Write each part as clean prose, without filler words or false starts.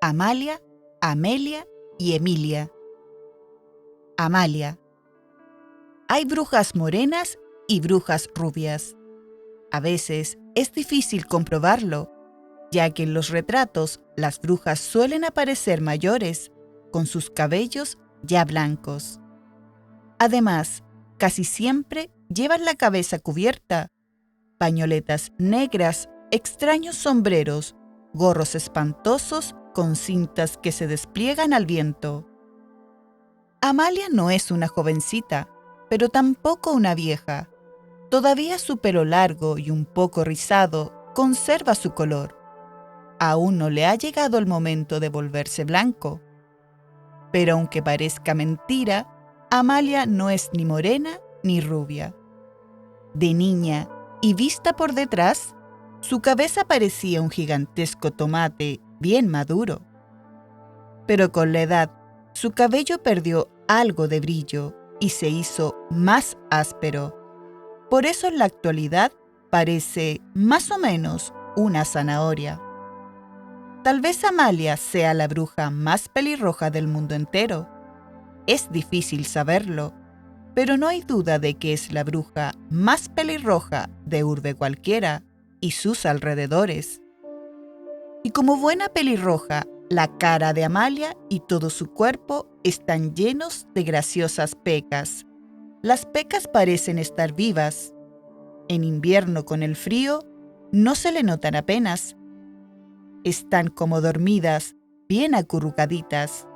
Amalia, Amelia y Emilia. Amalia. Hay brujas morenas y brujas rubias. A veces es difícil comprobarlo, ya que en los retratos las brujas suelen aparecer mayores, con sus cabellos ya blancos. Además, casi siempre llevan la cabeza cubierta, pañoletas negras, extraños sombreros, gorros espantosos con cintas que se despliegan al viento. Amalia no es una jovencita, pero tampoco una vieja. Todavía su pelo largo y un poco rizado conserva su color. Aún no le ha llegado el momento de volverse blanco. Pero aunque parezca mentira, Amalia no es ni morena ni rubia. De niña y vista por detrás, su cabeza parecía un gigantesco tomate bien maduro. Pero con la edad, su cabello perdió algo de brillo y se hizo más áspero. Por eso en la actualidad parece más o menos una zanahoria. Tal vez Amalia sea la bruja más pelirroja del mundo entero. Es difícil saberlo, pero no hay duda de que es la bruja más pelirroja de Urbe Cualquiera y sus alrededores. Y como buena pelirroja, la cara de Amalia y todo su cuerpo están llenos de graciosas pecas. Las pecas parecen estar vivas. En invierno con el frío, no se le notan apenas. Están como dormidas, bien acurrucaditas.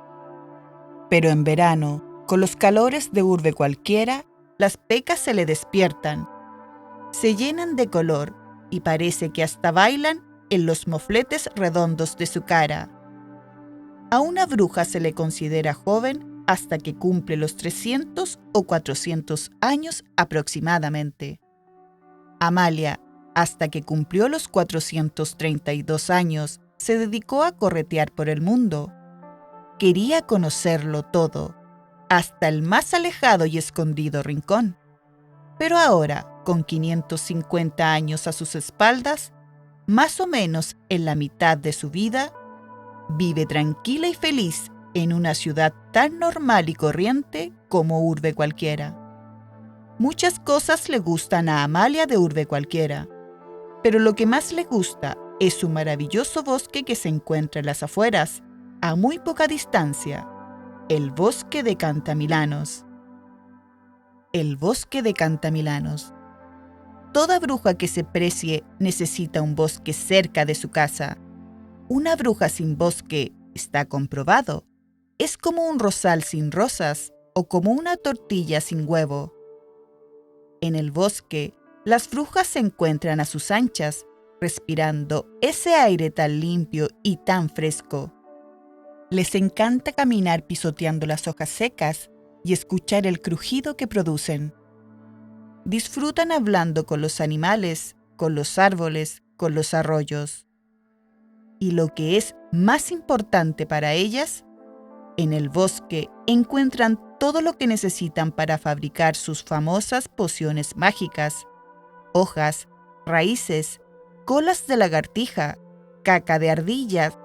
Pero en verano, con los calores de Urbe Cualquiera, las pecas se le despiertan. Se llenan de color y parece que hasta bailan en los mofletes redondos de su cara. A una bruja se le considera joven hasta que cumple los 300 o 400 años aproximadamente. Amalia, hasta que cumplió los 432 años, se dedicó a corretear por el mundo. Quería conocerlo todo, hasta el más alejado y escondido rincón. Pero ahora, con 550 años a sus espaldas, más o menos en la mitad de su vida, vive tranquila y feliz en una ciudad tan normal y corriente como Urbe Cualquiera. Muchas cosas le gustan a Amalia de Urbe Cualquiera, pero lo que más le gusta es su maravilloso bosque que se encuentra en las afueras, a muy poca distancia, el bosque de Cantamilanos. El bosque de Cantamilanos. Toda bruja que se precie necesita un bosque cerca de su casa. Una bruja sin bosque, está comprobado, es como un rosal sin rosas o como una tortilla sin huevo. En el bosque, las brujas se encuentran a sus anchas, respirando ese aire tan limpio y tan fresco. Les encanta caminar pisoteando las hojas secas y escuchar el crujido que producen. Disfrutan hablando con los animales, con los árboles, con los arroyos. Y lo que es más importante para ellas, en el bosque encuentran todo lo que necesitan para fabricar sus famosas pociones mágicas: hojas, raíces, colas de lagartija, caca de ardillas,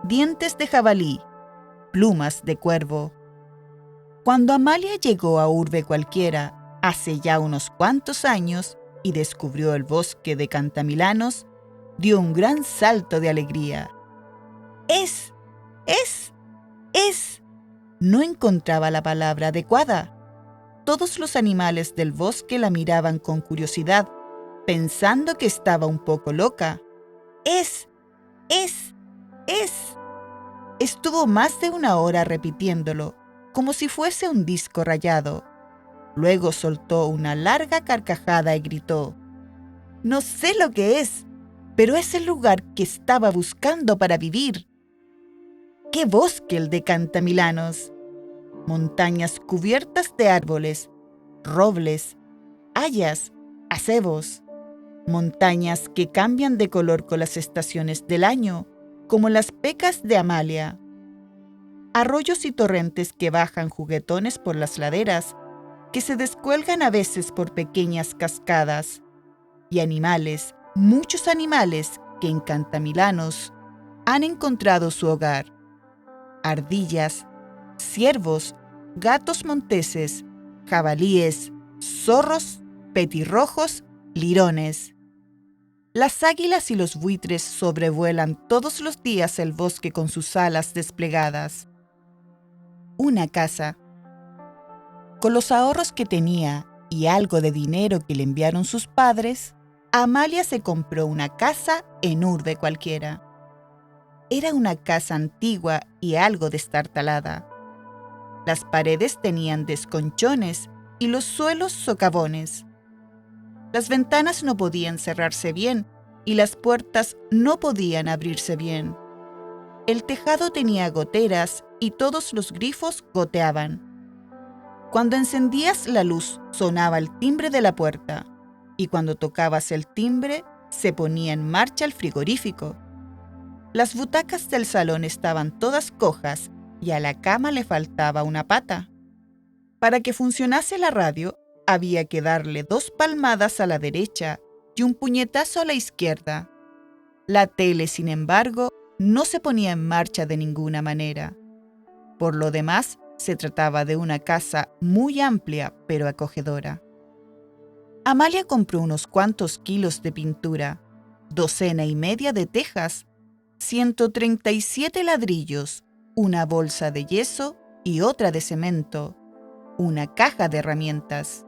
dientes de jabalí, plumas de cuervo. Cuando Amalia llegó a Urbe Cualquiera hace ya unos cuantos años y descubrió el bosque de Cantamilanos, dio un gran salto de alegría. ¡Es! No encontraba la palabra adecuada. Todos los animales del bosque la miraban con curiosidad, pensando que estaba un poco loca. ¡Es! Estuvo más de una hora repitiéndolo, como si fuese un disco rayado. Luego soltó una larga carcajada y gritó: «No sé lo que es, pero es el lugar que estaba buscando para vivir». ¡Qué bosque el de Cantamilanos! Montañas cubiertas de árboles, robles, hayas, acebos. Montañas que cambian de color con las estaciones del año, como las pecas de Amalia. Arroyos y torrentes que bajan juguetones por las laderas, que se descuelgan a veces por pequeñas cascadas. Y animales, muchos animales que en Cantamilanos han encontrado su hogar. ardillas, ciervos, gatos monteses, jabalíes, zorros, petirrojos, lirones. Las águilas y los buitres sobrevuelan todos los días el bosque con sus alas desplegadas. Una casa. Con los ahorros que tenía y algo de dinero que le enviaron sus padres, Amalia se compró una casa en Urbe Cualquiera. Era una casa antigua y algo destartalada. Las paredes tenían desconchones y los suelos socavones. Las ventanas no podían cerrarse bien y las puertas no podían abrirse bien. El tejado tenía goteras y todos los grifos goteaban. Cuando encendías la luz sonaba el timbre de la puerta y cuando tocabas el timbre se ponía en marcha el frigorífico. Las butacas del salón estaban todas cojas y a la cama le faltaba una pata. Para que funcionase la radio, había que darle 2 palmadas a la derecha y un puñetazo a la izquierda. La tele, sin embargo, no se ponía en marcha de ninguna manera. Por lo demás, se trataba de una casa muy amplia pero acogedora. Amalia compró unos cuantos kilos de pintura, 1,5 de tejas, 137 ladrillos, una bolsa de yeso y otra de cemento, una caja de herramientas.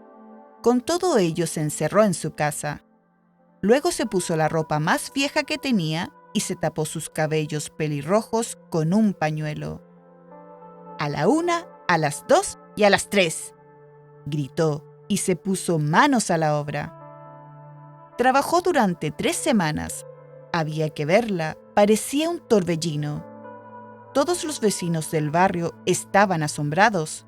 Con todo ello se encerró en su casa. Luego se puso la ropa más vieja que tenía y se tapó sus cabellos pelirrojos con un pañuelo. A la 1, a las 2 y a las 3, gritó y se puso manos a la obra. Trabajó durante 3 semanas. Había que verla, parecía un torbellino. Todos los vecinos del barrio estaban asombrados.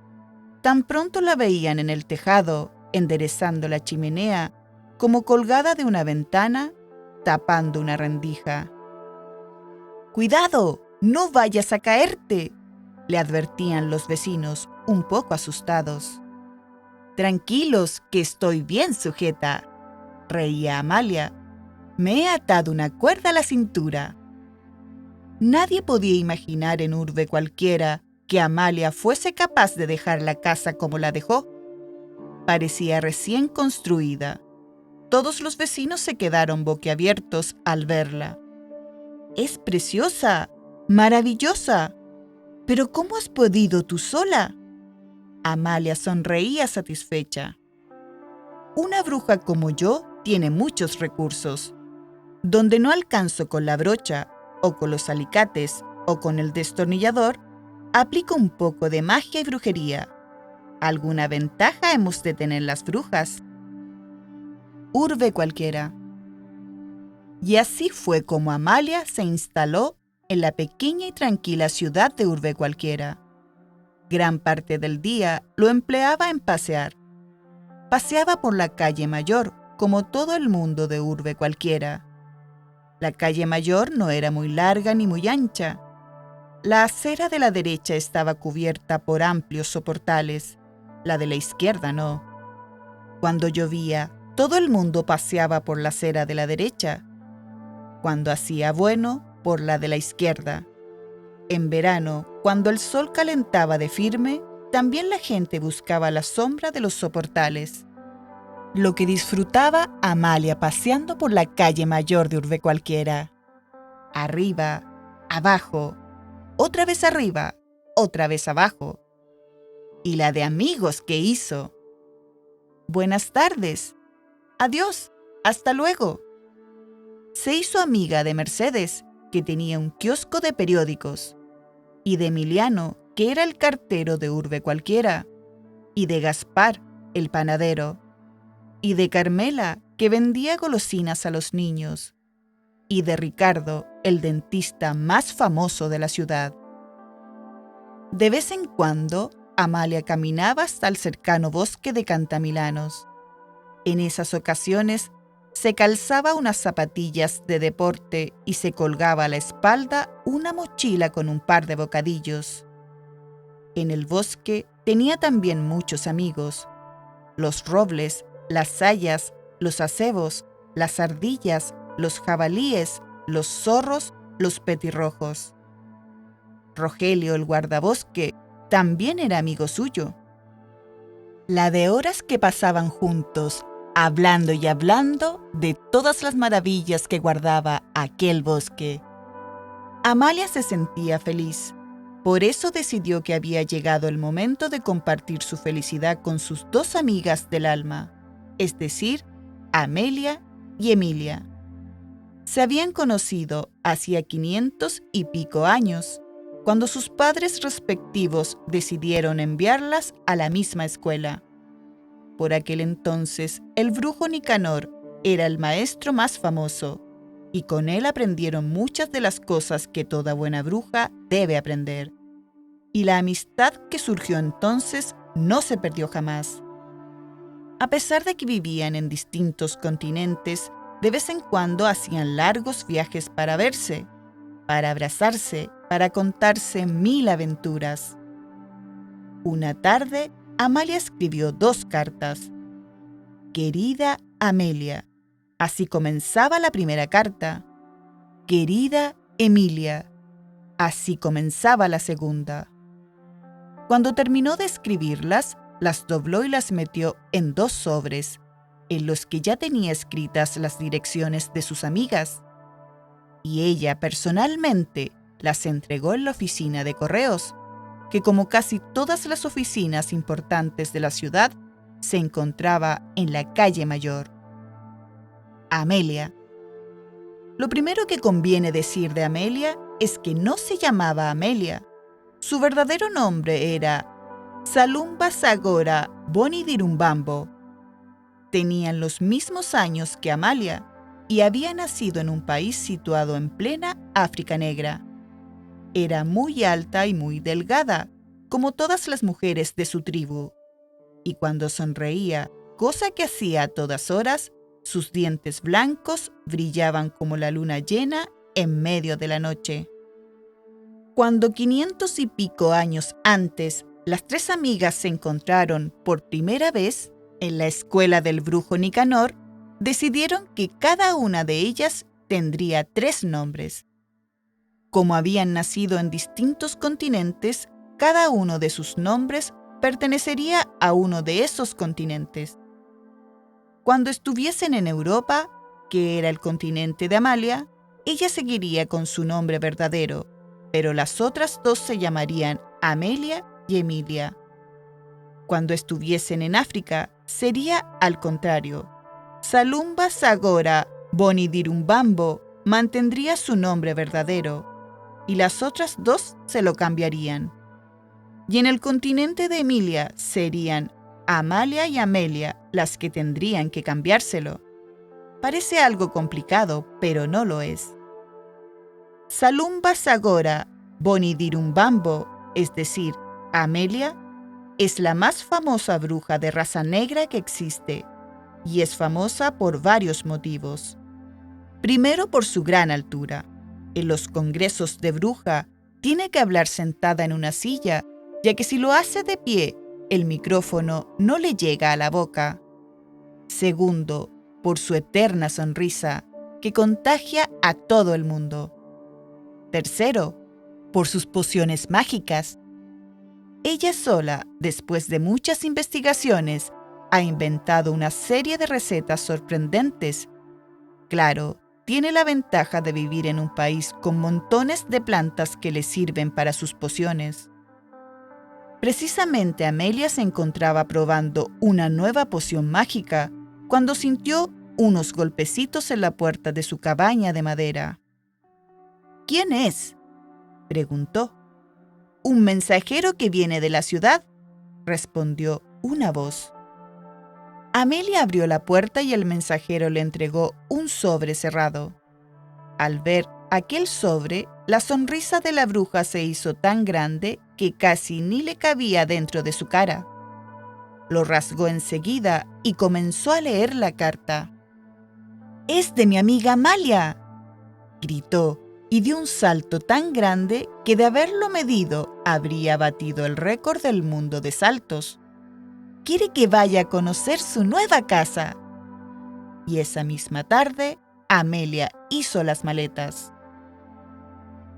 Tan pronto la veían en el tejado, enderezando la chimenea, como colgada de una ventana, tapando una rendija. ¡Cuidado! ¡No vayas a caerte!, le advertían los vecinos, un poco asustados. «Tranquilos, que estoy bien sujeta», reía Amalia. «Me he atado una cuerda a la cintura». Nadie podía imaginar en Urbe Cualquiera que Amalia fuese capaz de dejar la casa como la dejó. Parecía recién construida. Todos los vecinos se quedaron boquiabiertos al verla. «Es preciosa, maravillosa. ¿Pero cómo has podido tú sola?». Amalia sonreía satisfecha. «Una bruja como yo tiene muchos recursos. Donde no alcanzo con la brocha, o con los alicates, o con el destornillador, aplico un poco de magia y brujería. Alguna ventaja hemos de tener las brujas». Urbe Cualquiera. Y así fue como Amalia se instaló en la pequeña y tranquila ciudad de Urbe Cualquiera. Gran parte del día lo empleaba en pasear. Paseaba por la calle Mayor, como todo el mundo de Urbe Cualquiera. La calle Mayor no era muy larga ni muy ancha. La acera de la derecha estaba cubierta por amplios soportales, la de la izquierda no. Cuando llovía, todo el mundo paseaba por la acera de la derecha. Cuando hacía bueno, por la de la izquierda. En verano, cuando el sol calentaba de firme, también la gente buscaba la sombra de los soportales. Lo que disfrutaba Amalia paseando por la calle Mayor de Urbe Cualquiera. Arriba, abajo, otra vez arriba, otra vez abajo. Y la de amigos que hizo. «Buenas tardes. Adiós. Hasta luego». Se hizo amiga de Mercedes, que tenía un kiosco de periódicos, y de Emiliano, que era el cartero de Urbe Cualquiera, y de Gaspar, el panadero, y de Carmela, que vendía golosinas a los niños, y de Ricardo, el dentista más famoso de la ciudad. De vez en cuando, Amalia caminaba hasta el cercano bosque de Cantamilanos. En esas ocasiones, se calzaba unas zapatillas de deporte y se colgaba a la espalda una mochila con un par de bocadillos. En el bosque tenía también muchos amigos: los robles, las sayas, los acebos, las ardillas, los jabalíes, los zorros, los petirrojos. Rogelio el guardabosque también era amigo suyo. La de horas que pasaban juntos, hablando y hablando de todas las maravillas que guardaba aquel bosque. Amalia se sentía feliz. Por eso decidió que había llegado el momento de compartir su felicidad con sus dos amigas del alma, es decir, Amelia y Emilia. Se habían conocido hacía 500 y pico años, cuando sus padres respectivos decidieron enviarlas a la misma escuela. Por aquel entonces, el brujo Nicanor era el maestro más famoso, y con él aprendieron muchas de las cosas que toda buena bruja debe aprender. Y la amistad que surgió entonces no se perdió jamás. A pesar de que vivían en distintos continentes, de vez en cuando hacían largos viajes para verse, para abrazarse, para contarse 1000 aventuras. Una tarde, Amalia escribió 2 cartas. Querida Amelia. Así comenzaba la primera carta. Querida Emilia. Así comenzaba la segunda. Cuando terminó de escribirlas, las dobló y las metió en 2 sobres, en los que ya tenía escritas las direcciones de sus amigas. Y ella personalmente las entregó en la oficina de correos, que como casi todas las oficinas importantes de la ciudad, se encontraba en la calle Mayor. Amelia. Lo primero que conviene decir de Amelia es que no se llamaba Amelia. Su verdadero nombre era Salumba Sagora Bonidirumbambo. Tenían los mismos años que Amalia y había nacido en un país situado en plena África Negra. Era muy alta y muy delgada, como todas las mujeres de su tribu, y cuando sonreía, cosa que hacía a todas horas, sus dientes blancos brillaban como la luna llena en medio de la noche. Cuando 500 y pico años antes, las 3 amigas se encontraron por primera vez en la escuela del brujo Nicanor, decidieron que cada una de ellas tendría 3 nombres. Como habían nacido en distintos continentes, cada uno de sus nombres pertenecería a uno de esos continentes. Cuando estuviesen en Europa, que era el continente de Amalia, ella seguiría con su nombre verdadero, pero las otras 2 se llamarían Amelia y Emilia. Cuando estuviesen en África, sería al contrario. Salumba Sagora Bonidirumbambo mantendría su nombre verdadero, y las otras 2 se lo cambiarían. Y en el continente de Emilia serían Amalia y Amelia las que tendrían que cambiárselo. Parece algo complicado, pero no lo es. Salumba Sagora Bonidirumbambo, es decir, Amelia, es la más famosa bruja de raza negra que existe, y es famosa por varios motivos. Primero, por su gran altura. En los congresos de bruja, tiene que hablar sentada en una silla, ya que si lo hace de pie, el micrófono no le llega a la boca. Segundo, por su eterna sonrisa, que contagia a todo el mundo. Tercero, por sus pociones mágicas. Ella sola, después de muchas investigaciones, ha inventado una serie de recetas sorprendentes. Claro, tiene la ventaja de vivir en un país con montones de plantas que le sirven para sus pociones. Precisamente Amelia se encontraba probando una nueva poción mágica cuando sintió unos golpecitos en la puerta de su cabaña de madera. ¿Quién es?, preguntó. «Un mensajero que viene de la ciudad», respondió una voz. Amelia abrió la puerta y el mensajero le entregó un sobre cerrado. Al ver aquel sobre, la sonrisa de la bruja se hizo tan grande que casi ni le cabía dentro de su cara. Lo rasgó enseguida y comenzó a leer la carta. «¡Es de mi amiga Amalia!», gritó, y dio un salto tan grande que de haberlo medido habría batido el récord del mundo de saltos. «Quiere que vaya a conocer su nueva casa». Y esa misma tarde, Amelia hizo las maletas.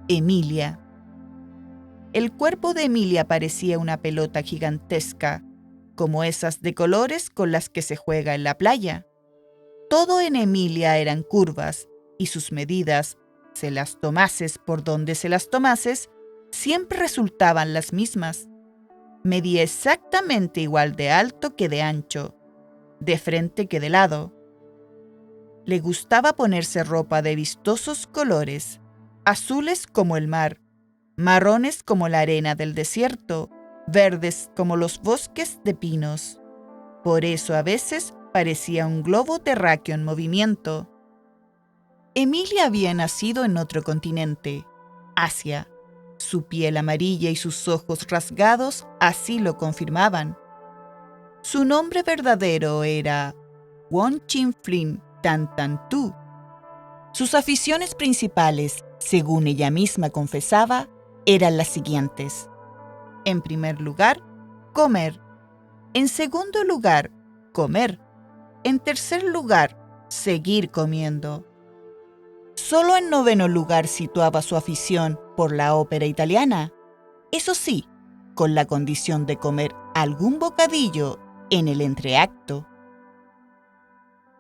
Emilia. El cuerpo de Emilia parecía una pelota gigantesca, como esas de colores con las que se juega en la playa. Todo en Emilia eran curvas, y sus medidas, se las tomases por donde se las tomases, siempre resultaban las mismas. Medía exactamente igual de alto que de ancho, de frente que de lado. Le gustaba ponerse ropa de vistosos colores, azules como el mar, marrones como la arena del desierto, verdes como los bosques de pinos. Por eso a veces parecía un globo terráqueo en movimiento. Emilia había nacido en otro continente, Asia. Su piel amarilla y sus ojos rasgados así lo confirmaban. Su nombre verdadero era Won Chin Flynn Tan Tan Tu. Sus aficiones principales, según ella misma confesaba, eran las siguientes. En primer lugar, comer. En segundo lugar, comer. En tercer lugar, seguir comiendo. Solo en noveno lugar situaba su afición por la ópera italiana. Eso sí, con la condición de comer algún bocadillo en el entreacto.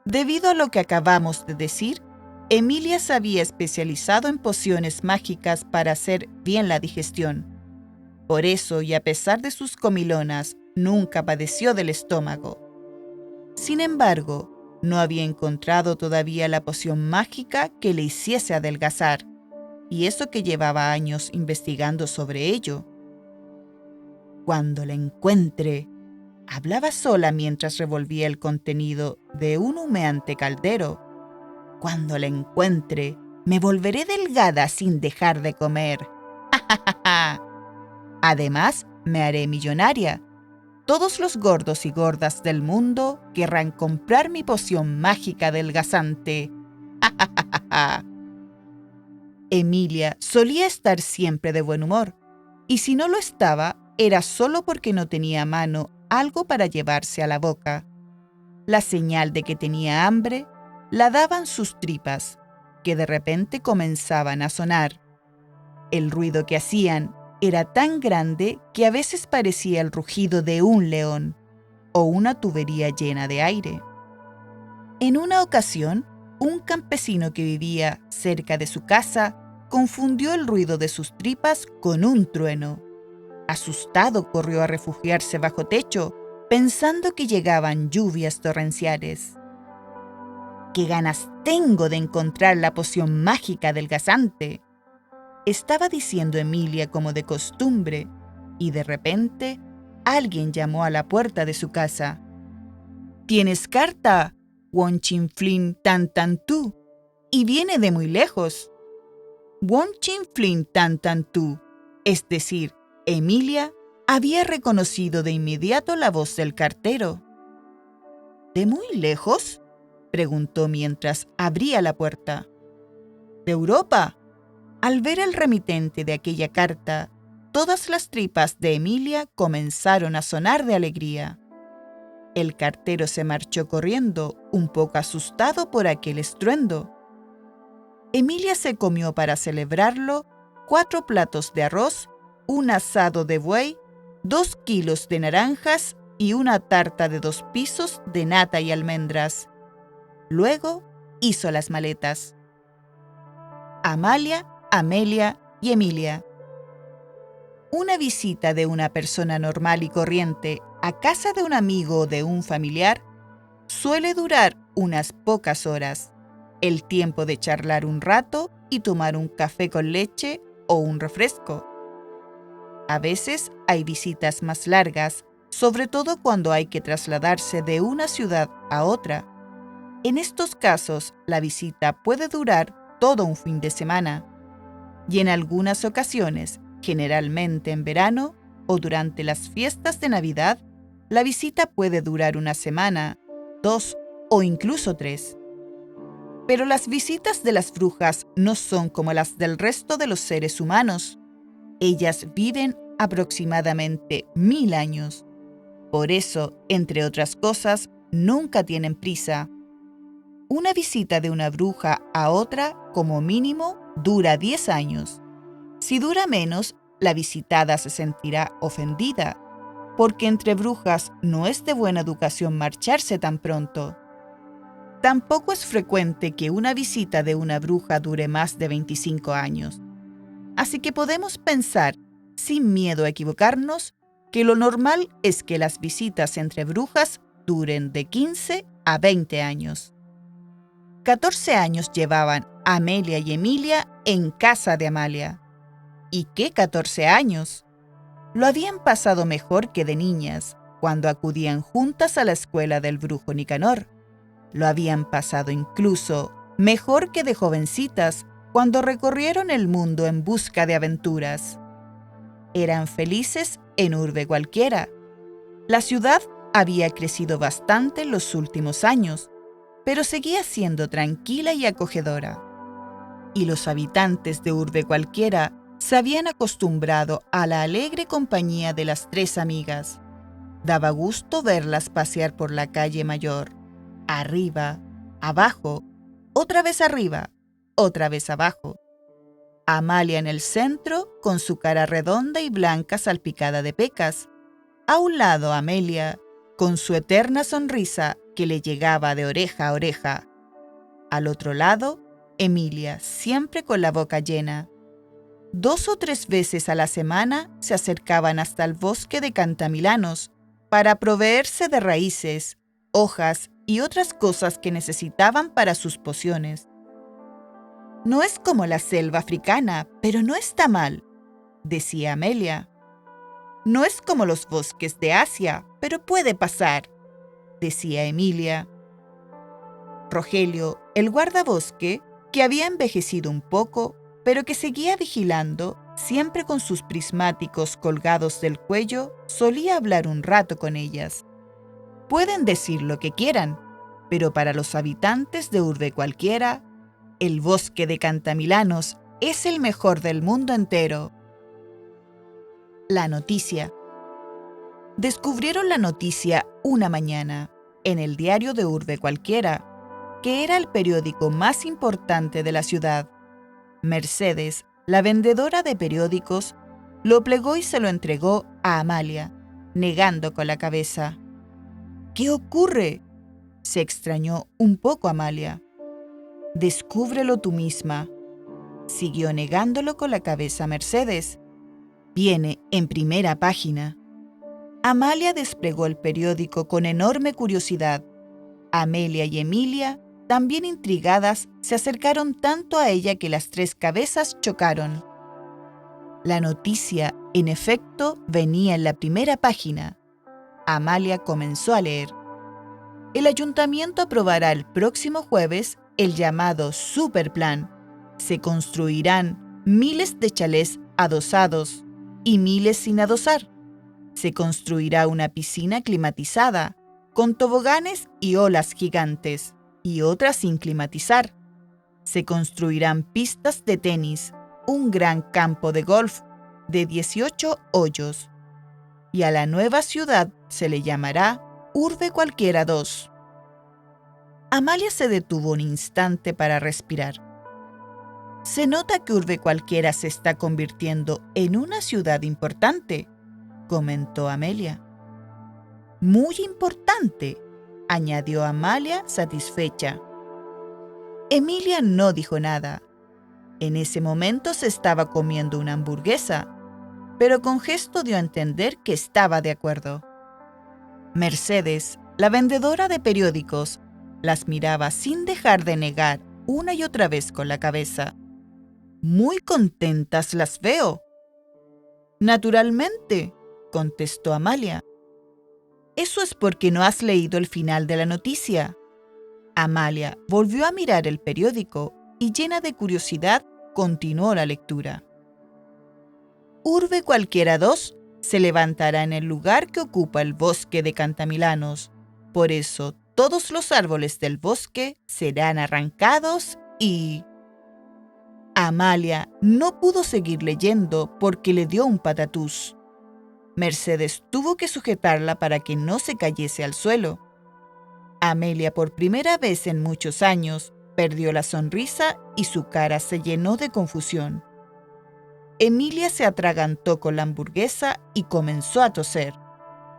Debido a lo que acabamos de decir, Emilia se había especializado en pociones mágicas para hacer bien la digestión. Por eso, y a pesar de sus comilonas, nunca padeció del estómago. Sin embargo, no había encontrado todavía la poción mágica que le hiciese adelgazar, y eso que llevaba años investigando sobre ello. Cuando la encuentre, hablaba sola mientras revolvía el contenido de un humeante caldero. Cuando la encuentre, me volveré delgada sin dejar de comer. Además, me haré millonaria. Todos los gordos y gordas del mundo querrán comprar mi poción mágica adelgazante. Emilia solía estar siempre de buen humor, y si no lo estaba, era solo porque no tenía a mano algo para llevarse a la boca. La señal de que tenía hambre la daban sus tripas, que de repente comenzaban a sonar. El ruido que hacían era tan grande que a veces parecía el rugido de un león o una tubería llena de aire. En una ocasión, un campesino que vivía cerca de su casa confundió el ruido de sus tripas con un trueno. Asustado, corrió a refugiarse bajo techo, pensando que llegaban lluvias torrenciales. ¡Qué ganas tengo de encontrar la poción mágica adelgazante!, estaba diciendo Emilia como de costumbre, y de repente alguien llamó a la puerta de su casa. «¿Tienes carta, Won Chin Flynn Tan Tan Tu? Y viene de muy lejos». Won Chin Flynn Tan Tan Tu, es decir, Emilia, había reconocido de inmediato la voz del cartero. «¿De muy lejos?», preguntó mientras abría la puerta. «¿De Europa?». Al ver el remitente de aquella carta, todas las tripas de Emilia comenzaron a sonar de alegría. El cartero se marchó corriendo, un poco asustado por aquel estruendo. Emilia se comió para celebrarlo 4 platos de arroz, un asado de buey, 2 kilos de naranjas y una tarta de 2 pisos de nata y almendras. Luego hizo las maletas. Amalia, Amelia y Emilia. Una visita de una persona normal y corriente a casa de un amigo o de un familiar suele durar unas pocas horas, el tiempo de charlar un rato y tomar un café con leche o un refresco. A veces hay visitas más largas, sobre todo cuando hay que trasladarse de una ciudad a otra. En estos casos, la visita puede durar todo un fin de semana. Y en algunas ocasiones, generalmente en verano o durante las fiestas de Navidad, la visita puede durar una semana, 2 o incluso 3. Pero las visitas de las brujas no son como las del resto de los seres humanos. Ellas viven aproximadamente 1000 años. Por eso, entre otras cosas, nunca tienen prisa. Una visita de una bruja a otra, como mínimo, dura 10 años. Si dura menos, la visitada se sentirá ofendida, porque entre brujas no es de buena educación marcharse tan pronto. Tampoco es frecuente que una visita de una bruja dure más de 25 años. Así que podemos pensar, sin miedo a equivocarnos, que lo normal es que las visitas entre brujas duren de 15 a 20 años. 14 años llevaban Amelia y Emilia en casa de Amalia. ¿Y qué 14 años? Lo habían pasado mejor que de niñas, cuando acudían juntas a la escuela del brujo Nicanor. Lo habían pasado incluso mejor que de jovencitas, cuando recorrieron el mundo en busca de aventuras. Eran felices en urbe cualquiera. La ciudad había crecido bastante en los últimos años, pero seguía siendo tranquila y acogedora. Y los habitantes de urbe cualquiera se habían acostumbrado a la alegre compañía de las tres amigas. Daba gusto verlas pasear por la calle mayor, arriba, abajo, otra vez arriba, otra vez abajo. Amalia en el centro, con su cara redonda y blanca salpicada de pecas. A un lado Amelia, con su eterna sonrisa que le llegaba de oreja a oreja. Al otro lado, Emilia, siempre con la boca llena. 2 o 3 veces a la semana se acercaban hasta el bosque de Cantamilanos para proveerse de raíces, hojas y otras cosas que necesitaban para sus pociones. No es como la selva africana, pero no está mal, decía Amelia. No es como los bosques de Asia, pero puede pasar, decía Emilia. Rogelio, el guardabosque, que había envejecido un poco, pero que seguía vigilando, siempre con sus prismáticos colgados del cuello, solía hablar un rato con ellas. Pueden decir lo que quieran, pero para los habitantes de urbe cualquiera, el bosque de Cantamilanos es el mejor del mundo entero. La noticia. Descubrieron la noticia una mañana, en el diario de urbe cualquiera, que era el periódico más importante de la ciudad. Mercedes, la vendedora de periódicos, lo plegó y se lo entregó a Amalia, negando con la cabeza. ¿Qué ocurre?, se extrañó un poco Amalia. Descúbrelo tú misma, siguió negándolo con la cabeza Mercedes. Viene en primera página. Amalia desplegó el periódico con enorme curiosidad. Amelia y Emilia, también intrigadas, se acercaron tanto a ella que las 3 cabezas chocaron. La noticia, en efecto, venía en la primera página. Amalia comenzó a leer. El ayuntamiento aprobará el próximo jueves el llamado Superplan. Se construirán miles de chalés adosados y miles sin adosar. Se construirá una piscina climatizada, con toboganes y olas gigantes, y otras sin climatizar. Se construirán pistas de tenis, un gran campo de golf de 18 hoyos. Y a la nueva ciudad se le llamará Urbe Cualquiera 2. Amalia se detuvo un instante para respirar. Se nota que Urbe Cualquiera se está convirtiendo en una ciudad importante, comentó Amelia. Muy importante, añadió Amalia satisfecha. Emilia no dijo nada. En ese momento se estaba comiendo una hamburguesa, pero con gesto dio a entender que estaba de acuerdo. Mercedes, la vendedora de periódicos, las miraba sin dejar de negar una y otra vez con la cabeza. Muy contentas las veo. Naturalmente, contestó Amalia. Eso es porque no has leído el final de la noticia. Amalia volvió a mirar el periódico y, llena de curiosidad, continuó la lectura. Urbe Cualquiera 2 se levantará en el lugar que ocupa el bosque de Cantamilanos. Por eso, todos los árboles del bosque serán arrancados y... Amalia no pudo seguir leyendo porque le dio un patatús. Mercedes tuvo que sujetarla para que no se cayese al suelo. Amelia, por primera vez en muchos años, perdió la sonrisa y su cara se llenó de confusión. Emilia se atragantó con la hamburguesa y comenzó a toser,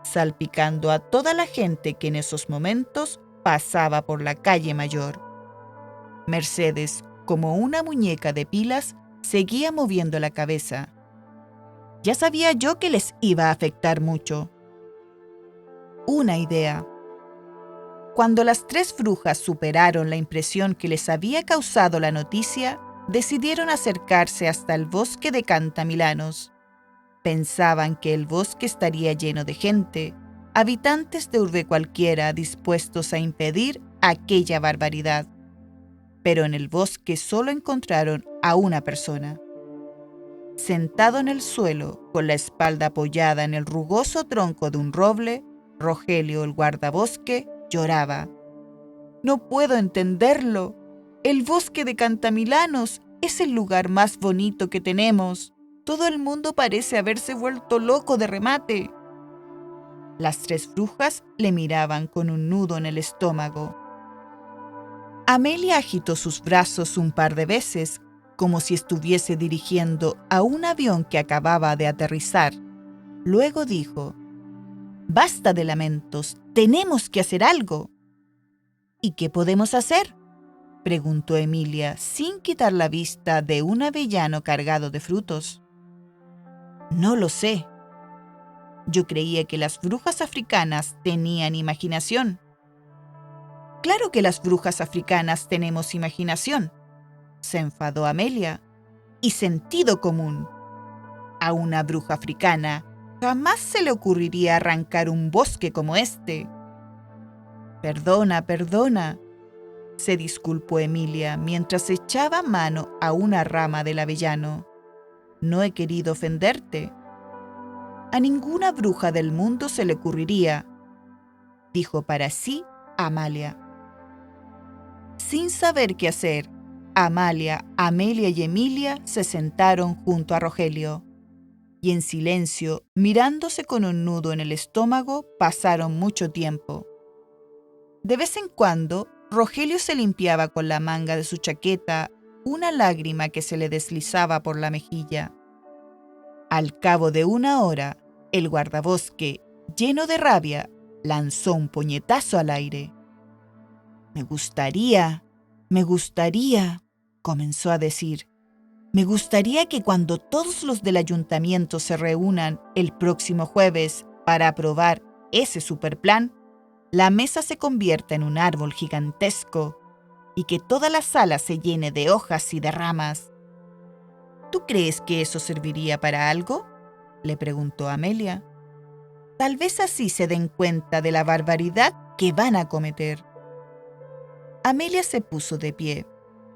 salpicando a toda la gente que en esos momentos pasaba por la calle Mayor. Mercedes, como una muñeca de pilas, seguía moviendo la cabeza. Ya sabía yo que les iba a afectar mucho. Una idea. Cuando las tres brujas superaron la impresión que les había causado la noticia, decidieron acercarse hasta el bosque de Cantamilanos. Pensaban que el bosque estaría lleno de gente, habitantes de urbe cualquiera dispuestos a impedir aquella barbaridad. Pero en el bosque solo encontraron a una persona. Sentado en el suelo, con la espalda apoyada en el rugoso tronco de un roble, Rogelio, el guardabosque, lloraba. «No puedo entenderlo. El bosque de Cantamilanos es el lugar más bonito que tenemos. Todo el mundo parece haberse vuelto loco de remate». Las tres brujas le miraban con un nudo en el estómago. Amelia agitó sus brazos un par de veces, como si estuviese dirigiendo a un avión que acababa de aterrizar. Luego dijo: «Basta de lamentos, tenemos que hacer algo». «¿Y qué podemos hacer?», preguntó Emilia, sin quitar la vista de un avellano cargado de frutos. «No lo sé. Yo creía que las brujas africanas tenían imaginación». «Claro que las brujas africanas tenemos imaginación», se enfadó Amelia, «y sentido común. A una bruja africana jamás se le ocurriría arrancar un bosque como este». Perdona», se disculpó Emilia mientras echaba mano a una rama del avellano. «No he querido ofenderte». «A ninguna bruja del mundo se le ocurriría», dijo para sí Amalia. Sin saber qué hacer, Amalia, Amelia y Emilia se sentaron junto a Rogelio y en silencio, mirándose con un nudo en el estómago, pasaron mucho tiempo. De vez en cuando, Rogelio se limpiaba con la manga de su chaqueta una lágrima que se le deslizaba por la mejilla. Al cabo de una hora, el guardabosque, lleno de rabia, lanzó un puñetazo al aire. Me gustaría, comenzó a decir. Me gustaría que cuando todos los del ayuntamiento se reúnan el próximo jueves para aprobar ese superplan, la mesa se convierta en un árbol gigantesco y que toda la sala se llene de hojas y de ramas. ¿Tú crees que eso serviría para algo?, le preguntó Amelia. Tal vez así se den cuenta de la barbaridad que van a cometer. Amelia se puso de pie,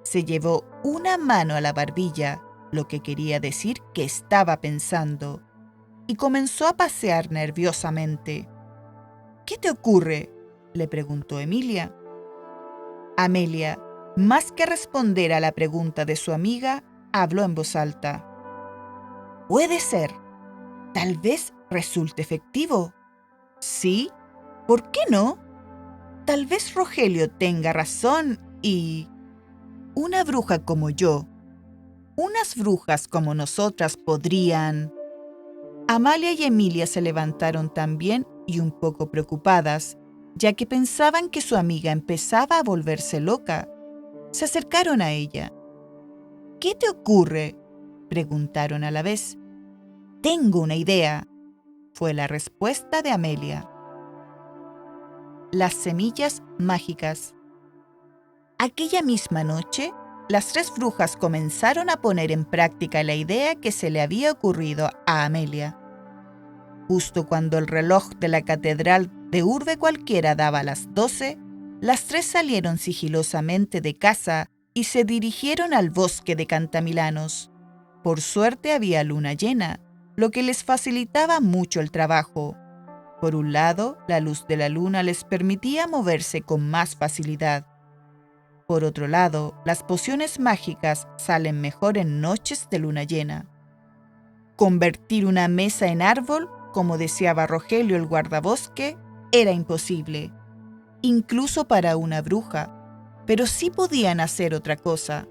se llevó una mano a la barbilla, lo que quería decir que estaba pensando, y comenzó a pasear nerviosamente. «¿Qué te ocurre?», le preguntó Emilia. Amelia, más que responder a la pregunta de su amiga, habló en voz alta. «Puede ser. Tal vez resulte efectivo». «¿Sí? ¿Por qué no? Tal vez Rogelio tenga razón y... una bruja como yo, unas brujas como nosotras podrían...». Amalia y Emilia se levantaron también y un poco preocupadas, ya que pensaban que su amiga empezaba a volverse loca. Se acercaron a ella. «¿Qué te ocurre?», preguntaron a la vez. «Tengo una idea», fue la respuesta de Amelia. Las semillas mágicas. Aquella misma noche, las tres brujas comenzaron a poner en práctica la idea que se le había ocurrido a Amelia. Justo cuando el reloj de la catedral de urbe cualquiera daba las 12, las tres salieron sigilosamente de casa y se dirigieron al bosque de Cantamilanos. Por suerte había luna llena, lo que les facilitaba mucho el trabajo. Por un lado, la luz de la luna les permitía moverse con más facilidad. Por otro lado, las pociones mágicas salen mejor en noches de luna llena. Convertir una mesa en árbol, como deseaba Rogelio el guardabosque, era imposible, incluso para una bruja, pero sí podían hacer otra cosa: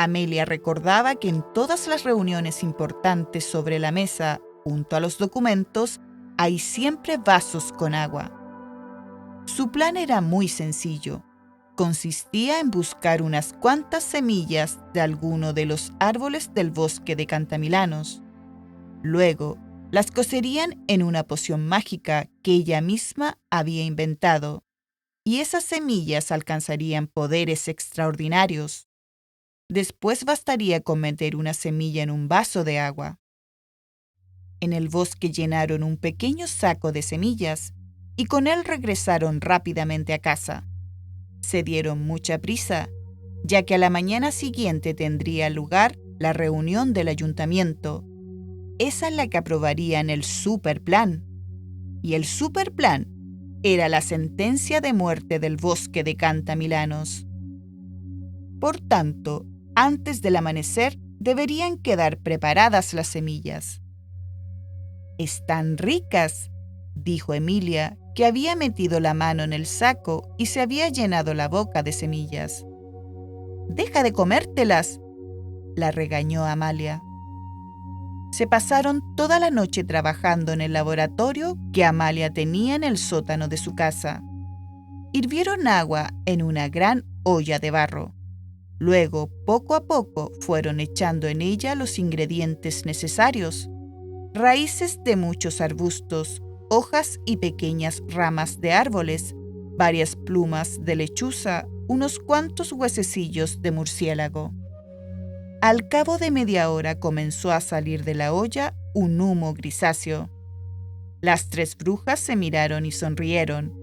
Amelia recordaba que en todas las reuniones importantes sobre la mesa, junto a los documentos, hay siempre vasos con agua. Su plan era muy sencillo. Consistía en buscar unas cuantas semillas de alguno de los árboles del bosque de Cantamilanos. Luego, las cocerían en una poción mágica que ella misma había inventado, y esas semillas alcanzarían poderes extraordinarios. Después bastaría con meter una semilla en un vaso de agua. En el bosque llenaron un pequeño saco de semillas y con él regresaron rápidamente a casa. Se dieron mucha prisa, ya que a la mañana siguiente tendría lugar la reunión del ayuntamiento. Esa es la que aprobarían el superplan. Y el superplan era la sentencia de muerte del bosque de Cantamilanos. Por tanto, antes del amanecer deberían quedar preparadas las semillas. «Están ricas», dijo Emilia, que había metido la mano en el saco y se había llenado la boca de semillas. «Deja de comértelas», la regañó Amalia. Se pasaron toda la noche trabajando en el laboratorio que Amalia tenía en el sótano de su casa. Hirvieron agua en una gran olla de barro. Luego, poco a poco, fueron echando en ella los ingredientes necesarios: raíces de muchos arbustos, hojas y pequeñas ramas de árboles, varias plumas de lechuza, unos cuantos huesecillos de murciélago. Al cabo de media hora comenzó a salir de la olla un humo grisáceo. Las tres brujas se miraron y sonrieron.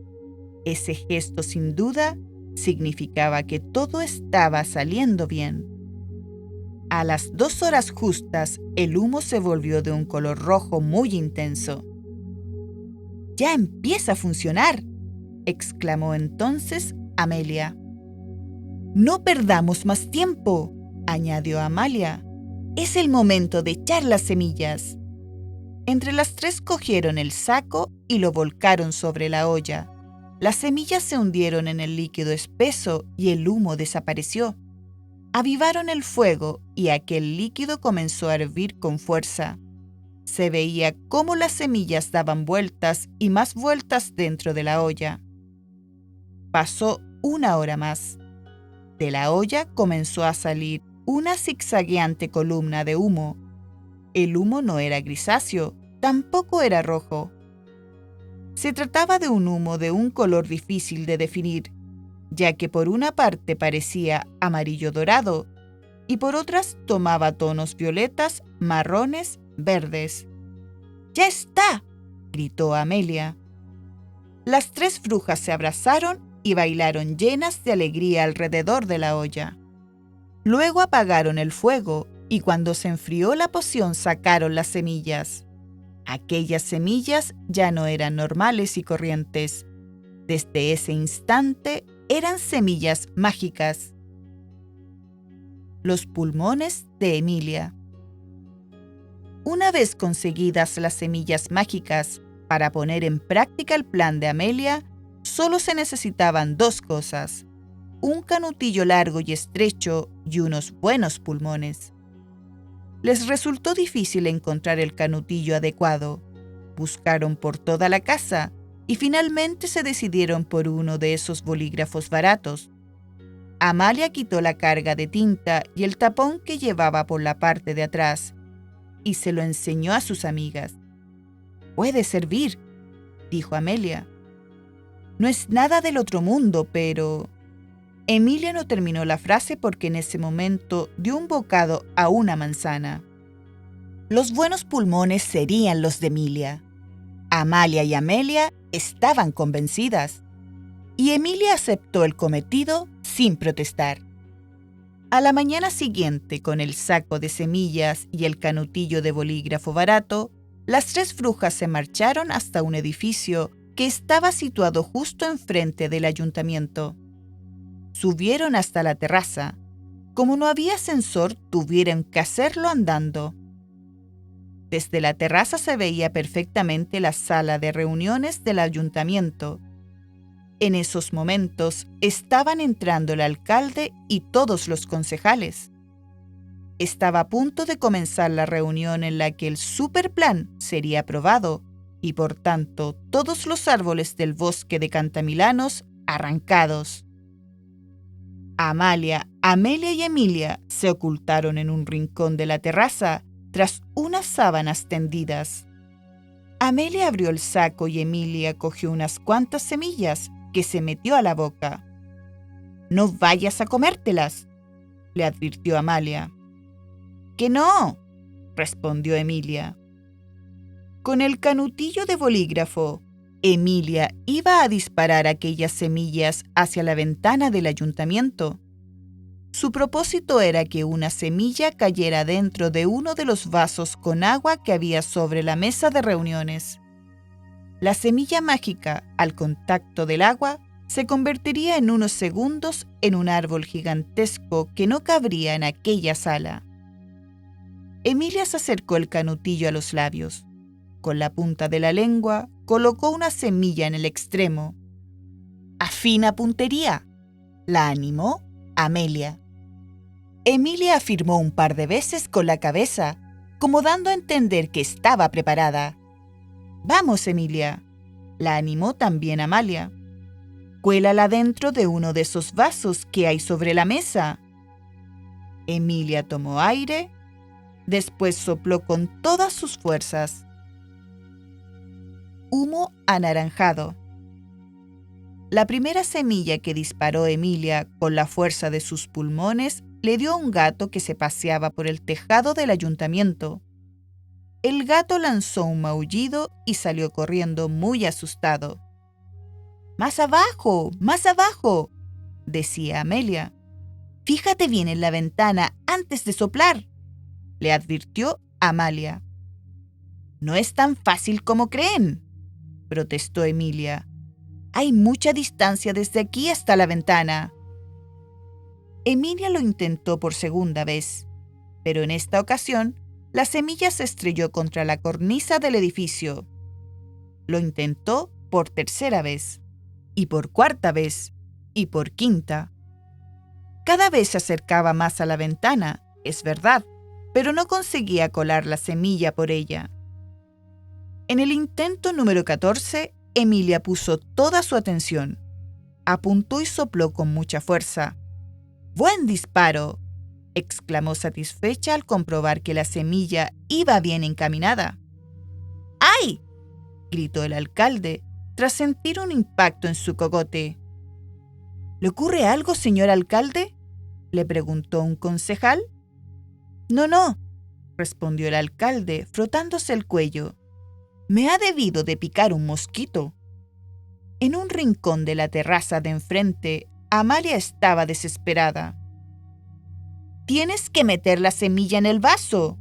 Ese gesto, sin duda, significaba que todo estaba saliendo bien. A las 2 horas justas, el humo se volvió de un color rojo muy intenso. «¡Ya empieza a funcionar!», exclamó entonces Amelia. «No perdamos más tiempo», añadió Amalia. «Es el momento de echar las semillas». Entre las tres cogieron el saco y lo volcaron sobre la olla. Las semillas se hundieron en el líquido espeso y el humo desapareció. Avivaron el fuego y aquel líquido comenzó a hervir con fuerza. Se veía cómo las semillas daban vueltas y más vueltas dentro de la olla. Pasó 1 hora más. De la olla comenzó a salir una zigzagueante columna de humo. El humo no era grisáceo, tampoco era rojo. Se trataba de un humo de un color difícil de definir, ya que por una parte parecía amarillo dorado y por otras tomaba tonos violetas, marrones, verdes. «¡Ya está!», gritó Amelia. Las tres brujas se abrazaron y bailaron llenas de alegría alrededor de la olla. Luego apagaron el fuego y cuando se enfrió la poción sacaron las semillas. Aquellas semillas ya no eran normales y corrientes. Desde ese instante eran semillas mágicas. Los pulmones de Emilia. Una vez conseguidas las semillas mágicas para poner en práctica el plan de Amelia, solo se necesitaban 2 cosas: un canutillo largo y estrecho y unos buenos pulmones. Les resultó difícil encontrar el canutillo adecuado. Buscaron por toda la casa y finalmente se decidieron por uno de esos bolígrafos baratos. Amalia quitó la carga de tinta y el tapón que llevaba por la parte de atrás y se lo enseñó a sus amigas. «Puede servir», dijo Amelia. «No es nada del otro mundo, pero...». Emilia no terminó la frase porque en ese momento dio un bocado a una manzana. Los buenos pulmones serían los de Emilia. Amalia y Amelia estaban convencidas, y Emilia aceptó el cometido sin protestar. A la mañana siguiente, con el saco de semillas y el canutillo de bolígrafo barato, las tres brujas se marcharon hasta un edificio que estaba situado justo enfrente del ayuntamiento. Subieron hasta la terraza. Como no había ascensor, tuvieron que hacerlo andando. Desde la terraza se veía perfectamente la sala de reuniones del ayuntamiento. En esos momentos estaban entrando el alcalde y todos los concejales. Estaba a punto de comenzar la reunión en la que el superplan sería aprobado y por tanto todos los árboles del bosque de Cantamilanos arrancados. Amalia, Amelia y Emilia se ocultaron en un rincón de la terraza tras unas sábanas tendidas. Amelia abrió el saco y Emilia cogió unas cuantas semillas que se metió a la boca. «No vayas a comértelas», le advirtió Amalia. «¡Que no!», respondió Emilia. Con el canutillo de bolígrafo, Emilia iba a disparar aquellas semillas hacia la ventana del ayuntamiento. Su propósito era que una semilla cayera dentro de uno de los vasos con agua que había sobre la mesa de reuniones. La semilla mágica, al contacto del agua, se convertiría en unos segundos en un árbol gigantesco que no cabría en aquella sala. Emilia se acercó el canutillo a los labios. Con la punta de la lengua, colocó una semilla en el extremo. «¡Afina puntería!», la animó Amelia. Emilia afirmó un par de veces con la cabeza, como dando a entender que estaba preparada. «Vamos, Emilia», la animó también Amalia. «Cuélala dentro de uno de esos vasos que hay sobre la mesa». Emilia tomó aire, después sopló con todas sus fuerzas. Humo anaranjado. La primera semilla que disparó Emilia con la fuerza de sus pulmones le dio a un gato que se paseaba por el tejado del ayuntamiento. El gato lanzó un maullido y salió corriendo muy asustado. «¡Más abajo! ¡Más abajo!», decía Amelia. «Fíjate bien en la ventana antes de soplar», le advirtió Amalia. «No es tan fácil como creen», protestó Emilia. «Hay mucha distancia desde aquí hasta la ventana». Emilia lo intentó por segunda vez, pero en esta ocasión la semilla se estrelló contra la cornisa del edificio. Lo intentó por tercera vez, y por cuarta vez, y por quinta. Cada vez se acercaba más a la ventana, es verdad, pero no conseguía colar la semilla por ella. En el intento número 14, Emilia puso toda su atención. Apuntó y sopló con mucha fuerza. «¡Buen disparo!», exclamó satisfecha al comprobar que la semilla iba bien encaminada. «¡Ay!», gritó el alcalde, tras sentir un impacto en su cogote. «¿Le ocurre algo, señor alcalde?», le preguntó un concejal. «No», respondió el alcalde, frotándose el cuello. «Me ha debido de picar un mosquito». En un rincón de la terraza de enfrente, Amalia estaba desesperada. «Tienes que meter la semilla en el vaso»,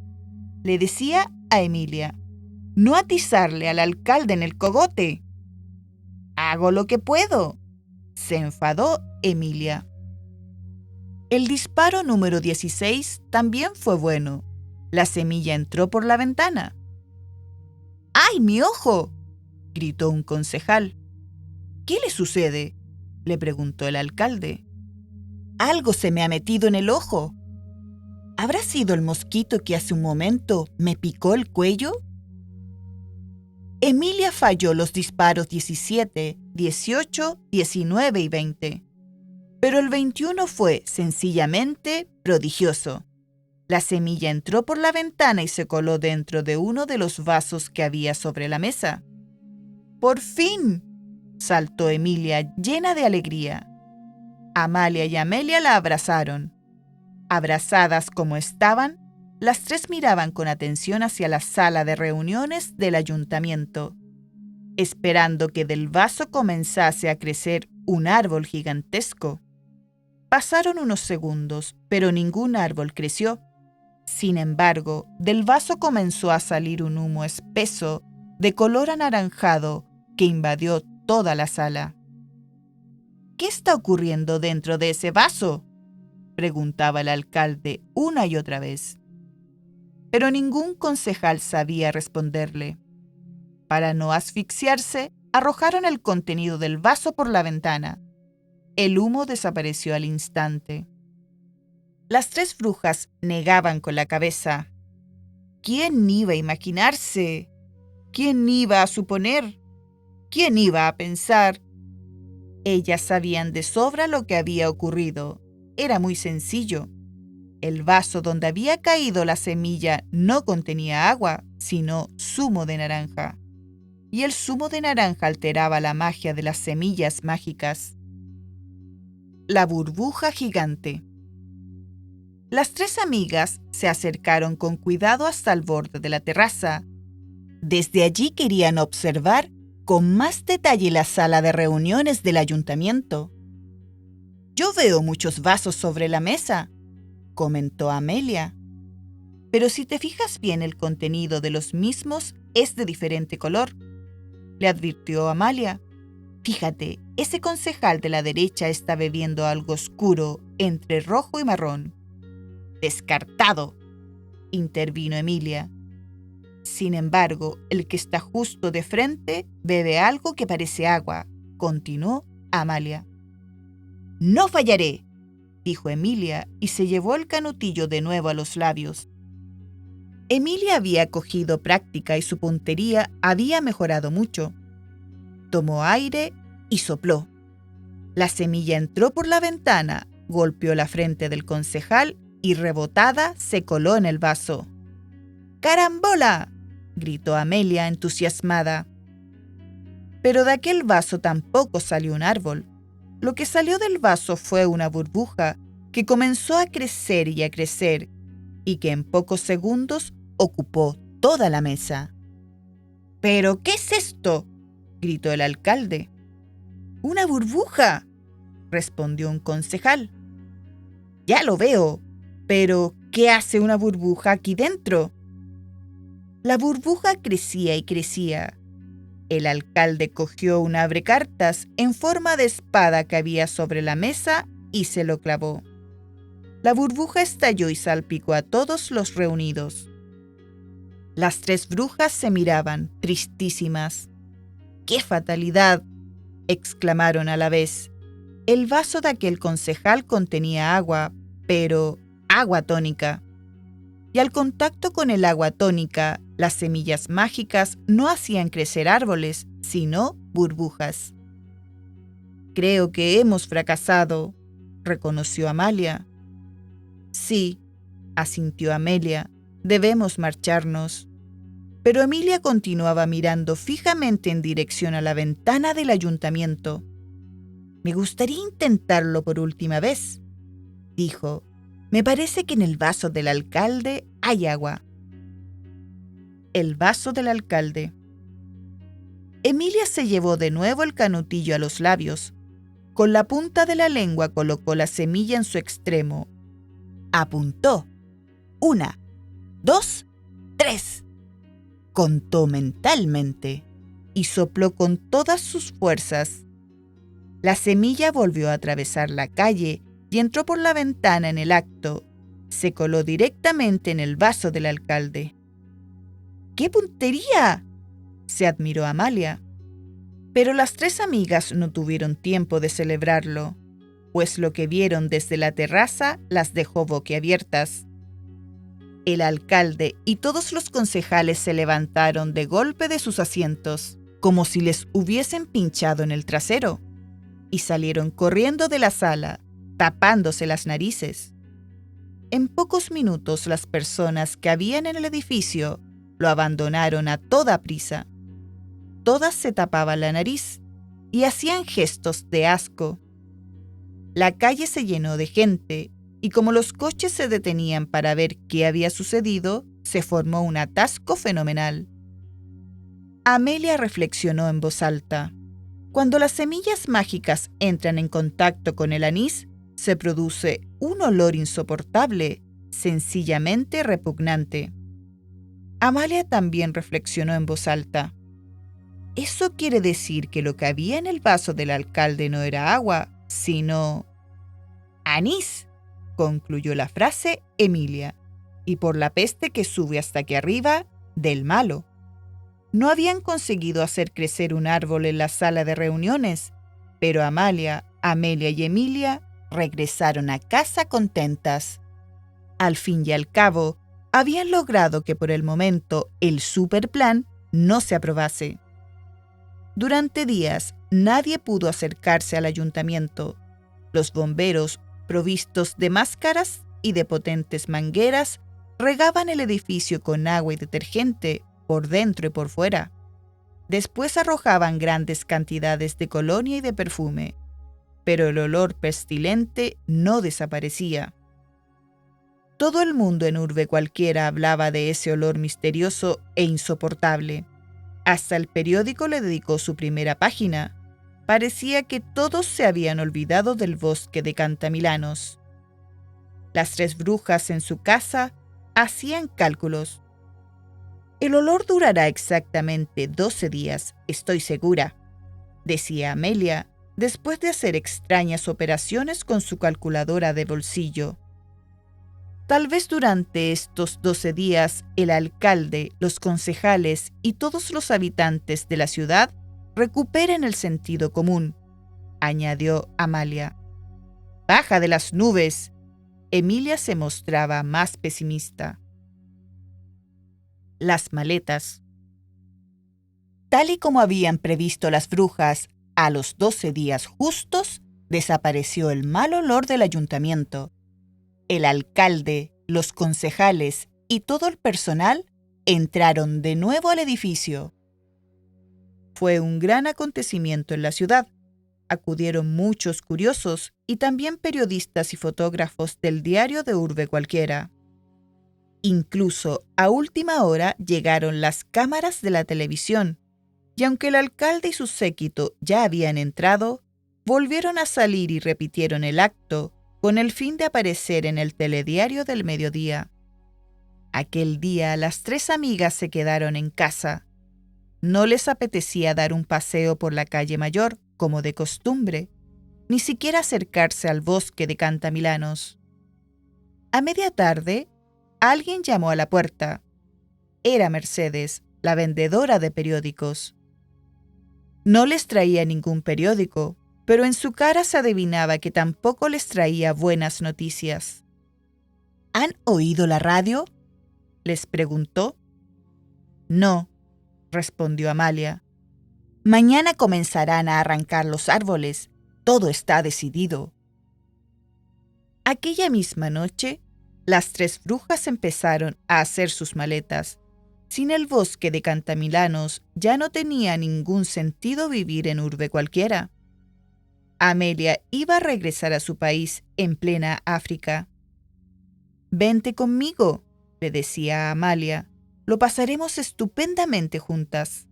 le decía a Emilia. «No atizarle al alcalde en el cogote». «Hago lo que puedo», se enfadó Emilia. El disparo número 16 también fue bueno. La semilla entró por la ventana. «¡Ay, mi ojo!», gritó un concejal. «¿Qué le sucede?», le preguntó el alcalde. «Algo se me ha metido en el ojo». «¿Habrá sido el mosquito que hace un momento me picó el cuello?». Emilia falló los disparos 17, 18, 19 y 20. Pero el 21 fue sencillamente prodigioso. La semilla entró por la ventana y se coló dentro de uno de los vasos que había sobre la mesa. «¡Por fin!», saltó Emilia llena de alegría. Amalia y Amelia la abrazaron. Abrazadas como estaban, las tres miraban con atención hacia la sala de reuniones del ayuntamiento, esperando que del vaso comenzase a crecer un árbol gigantesco. Pasaron unos segundos, pero ningún árbol creció. Sin embargo, del vaso comenzó a salir un humo espeso de color anaranjado que invadió toda la sala. «¿Qué está ocurriendo dentro de ese vaso?», preguntaba el alcalde una y otra vez. Pero ningún concejal sabía responderle. Para no asfixiarse, arrojaron el contenido del vaso por la ventana. El humo desapareció al instante. Las tres brujas negaban con la cabeza. ¿Quién iba a imaginarse? ¿Quién iba a suponer? ¿Quién iba a pensar? Ellas sabían de sobra lo que había ocurrido. Era muy sencillo. El vaso donde había caído la semilla no contenía agua, sino zumo de naranja. Y el zumo de naranja alteraba la magia de las semillas mágicas. La burbuja gigante. Las tres amigas se acercaron con cuidado hasta el borde de la terraza. Desde allí querían observar con más detalle la sala de reuniones del ayuntamiento. «Yo veo muchos vasos sobre la mesa», comentó Amelia. «Pero si te fijas bien, el contenido de los mismos es de diferente color», le advirtió Amalia. «Fíjate, ese concejal de la derecha está bebiendo algo oscuro entre rojo y marrón». «Descartado», intervino Emilia. «Sin embargo, el que está justo de frente bebe algo que parece agua», continuó Amalia. «No fallaré», dijo Emilia y se llevó el canutillo de nuevo a los labios. Emilia había cogido práctica y su puntería había mejorado mucho. Tomó aire y sopló. La semilla entró por la ventana, golpeó la frente del concejal y rebotada se coló en el vaso. «¡Carambola!», gritó Amelia entusiasmada. Pero de aquel vaso tampoco salió un árbol. Lo que salió del vaso fue una burbuja que comenzó a crecer y que en pocos segundos ocupó toda la mesa. «¿Pero qué es esto?», gritó el alcalde. «¡Una burbuja!», respondió un concejal. «Ya lo veo, pero ¿qué hace una burbuja aquí dentro?». La burbuja crecía y crecía. El alcalde cogió un abrecartas en forma de espada que había sobre la mesa y se lo clavó. La burbuja estalló y salpicó a todos los reunidos. Las tres brujas se miraban, tristísimas. «¡Qué fatalidad!», exclamaron a la vez. El vaso de aquel concejal contenía agua, pero agua tónica. Y al contacto con el agua tónica, las semillas mágicas no hacían crecer árboles, sino burbujas. «Creo que hemos fracasado», reconoció Amalia. «Sí», asintió Amelia, «debemos marcharnos». Pero Emilia continuaba mirando fijamente en dirección a la ventana del ayuntamiento. «Me gustaría intentarlo por última vez», dijo. «Me parece que en el vaso del alcalde hay agua». El vaso del alcalde. Emilia se llevó de nuevo el canutillo a los labios. Con la punta de la lengua colocó la semilla en su extremo. Apuntó. 1, 2, 3. Contó mentalmente y sopló con todas sus fuerzas. La semilla volvió a atravesar la calle y entró por la ventana en el acto. Se coló directamente en el vaso del alcalde. «¡Qué puntería!», se admiró Amalia. Pero las tres amigas no tuvieron tiempo de celebrarlo, pues lo que vieron desde la terraza las dejó boquiabiertas. El alcalde y todos los concejales se levantaron de golpe de sus asientos, como si les hubiesen pinchado en el trasero, y salieron corriendo de la sala, tapándose las narices. En pocos minutos las personas que habían en el edificio lo abandonaron a toda prisa. Todas se tapaban la nariz y hacían gestos de asco. La calle se llenó de gente y como los coches se detenían para ver qué había sucedido, se formó un atasco fenomenal. Amelia reflexionó en voz alta. Cuando las semillas mágicas entran en contacto con el anís, se produce un olor insoportable, sencillamente repugnante. Amalia también reflexionó en voz alta. Eso quiere decir que lo que había en el vaso del alcalde no era agua, sino anís, concluyó la frase Emilia, y por la peste que sube hasta aquí arriba, del malo. No habían conseguido hacer crecer un árbol en la sala de reuniones, pero Amalia, Amelia y Emilia regresaron a casa contentas. Al fin y al cabo, habían logrado que por el momento el superplan no se aprobase. Durante días nadie pudo acercarse al ayuntamiento. Los bomberos, provistos de máscaras y de potentes mangueras, regaban el edificio con agua y detergente por dentro y por fuera. Después arrojaban grandes cantidades de colonia y de perfume, pero el olor pestilente no desaparecía. Todo el mundo en Urbe Cualquiera hablaba de ese olor misterioso e insoportable. Hasta el periódico le dedicó su primera página. Parecía que todos se habían olvidado del bosque de Cantamilanos. Las 3 brujas en su casa hacían cálculos. El olor durará exactamente 12 días, estoy segura, decía Amelia, después de hacer extrañas operaciones con su calculadora de bolsillo. Tal vez durante estos 12 días el alcalde, los concejales y todos los habitantes de la ciudad recuperen el sentido común, añadió Amalia. ¡Baja de las nubes! Emilia se mostraba más pesimista. Las maletas. Tal y como habían previsto las brujas, a los 12 días justos desapareció el mal olor del ayuntamiento. El alcalde, los concejales y todo el personal entraron de nuevo al edificio. Fue un gran acontecimiento en la ciudad. Acudieron muchos curiosos y también periodistas y fotógrafos del diario de Urbe Cualquiera. Incluso a última hora llegaron las cámaras de la televisión, y aunque el alcalde y su séquito ya habían entrado, volvieron a salir y repitieron el acto con el fin de aparecer en el telediario del mediodía. Aquel día las 3 amigas se quedaron en casa. No les apetecía dar un paseo por la calle Mayor, como de costumbre, ni siquiera acercarse al bosque de Cantamilanos. A media tarde, alguien llamó a la puerta. Era Mercedes, la vendedora de periódicos. No les traía ningún periódico, pero en su cara se adivinaba que tampoco les traía buenas noticias. ¿Han oído la radio?, les preguntó. No, respondió Amalia. Mañana comenzarán a arrancar los árboles. Todo está decidido. Aquella misma noche, las 3 brujas empezaron a hacer sus maletas. Sin el bosque de Cantamilanos ya no tenía ningún sentido vivir en Urbe Cualquiera. Amelia iba a regresar a su país en plena África. «Vente conmigo», le decía a Amalia. «Lo pasaremos estupendamente juntas».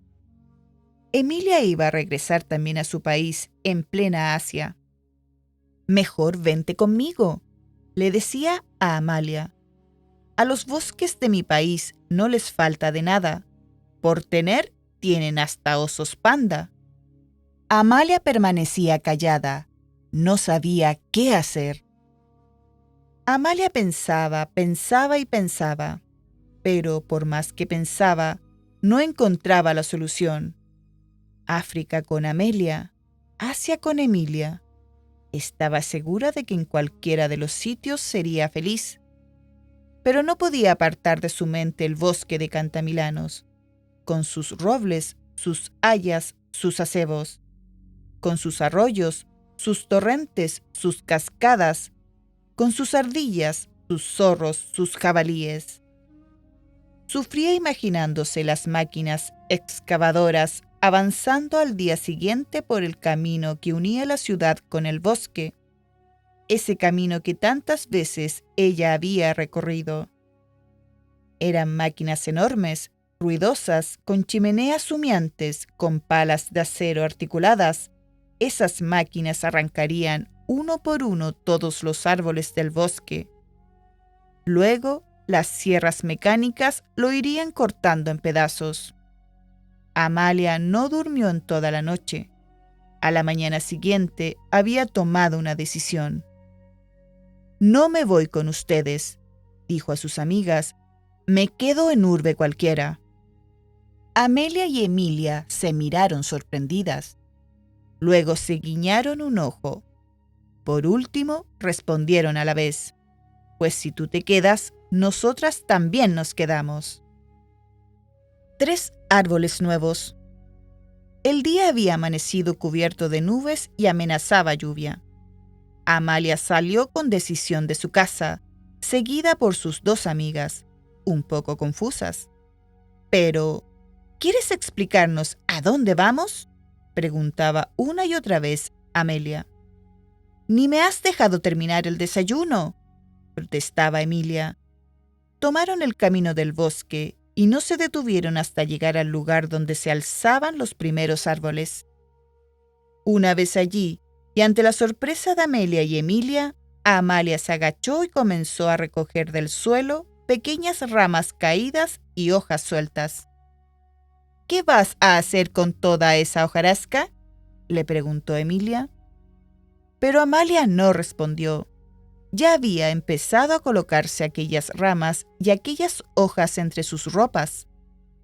Emilia iba a regresar también a su país en plena Asia. «Mejor vente conmigo», le decía a Amalia. «A los bosques de mi país no les falta de nada. Por tener, tienen hasta osos panda». Amalia permanecía callada. No sabía qué hacer. Amalia pensaba y pensaba, pero por más que pensaba, no encontraba la solución. África con Amelia, Asia con Emilia. Estaba segura de que en cualquiera de los sitios sería feliz, pero no podía apartar de su mente el bosque de Cantamilanos, con sus robles, sus hayas, sus acebos, con sus arroyos, sus torrentes, sus cascadas, con sus ardillas, sus zorros, sus jabalíes. Sufría imaginándose las máquinas excavadoras avanzando al día siguiente por el camino que unía la ciudad con el bosque, ese camino que tantas veces ella había recorrido. Eran máquinas enormes, ruidosas, con chimeneas humeantes, con palas de acero articuladas. Esas máquinas arrancarían uno por uno todos los árboles del bosque. Luego, las sierras mecánicas lo irían cortando en pedazos. Amalia no durmió en toda la noche. A la mañana siguiente había tomado una decisión. «No me voy con ustedes», dijo a sus amigas. «Me quedo en Urbe Cualquiera». Amelia y Emilia se miraron sorprendidas. Luego se guiñaron un ojo. Por último, respondieron a la vez. pues si tú te quedas, nosotras también nos quedamos. 3 árboles nuevos. El día había amanecido cubierto de nubes y amenazaba lluvia. Amalia salió con decisión de su casa, seguida por sus 2 amigas, un poco confusas. Pero, ¿quieres explicarnos a dónde vamos?, preguntaba una y otra vez Amelia. «Ni me has dejado terminar el desayuno», protestaba Emilia. Tomaron el camino del bosque y no se detuvieron hasta llegar al lugar donde se alzaban los primeros árboles. Una vez allí, y ante la sorpresa de Amelia y Emilia, Amalia se agachó y comenzó a recoger del suelo pequeñas ramas caídas y hojas sueltas. «¿Qué vas a hacer con toda esa hojarasca?», le preguntó Emilia. Pero Amalia no respondió. Ya había empezado a colocarse aquellas ramas y aquellas hojas entre sus ropas.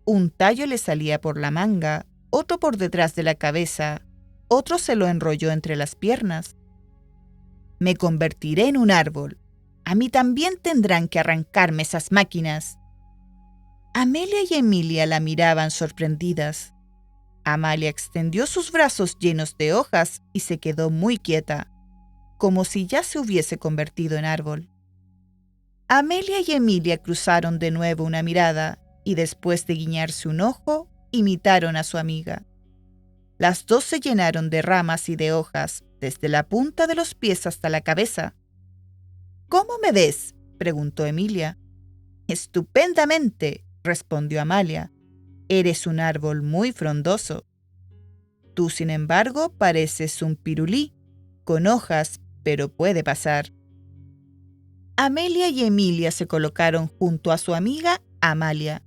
Un tallo le salía por la manga, otro por detrás de la cabeza, otro se lo enrolló entre las piernas. «Me convertiré en un árbol. A mí también tendrán que arrancarme esas máquinas». Amelia y Emilia la miraban sorprendidas. Amalia extendió sus brazos llenos de hojas y se quedó muy quieta, como si ya se hubiese convertido en árbol. Amelia y Emilia cruzaron de nuevo una mirada y después de guiñarse un ojo, imitaron a su amiga. Las 2 se llenaron de ramas y de hojas, desde la punta de los pies hasta la cabeza. «¿Cómo me ves?», preguntó Emilia. «Estupendamente», respondió Amalia. «Eres un árbol muy frondoso. Tú, sin embargo, pareces un pirulí, con hojas, pero puede pasar». Amelia y Emilia se colocaron junto a su amiga Amalia,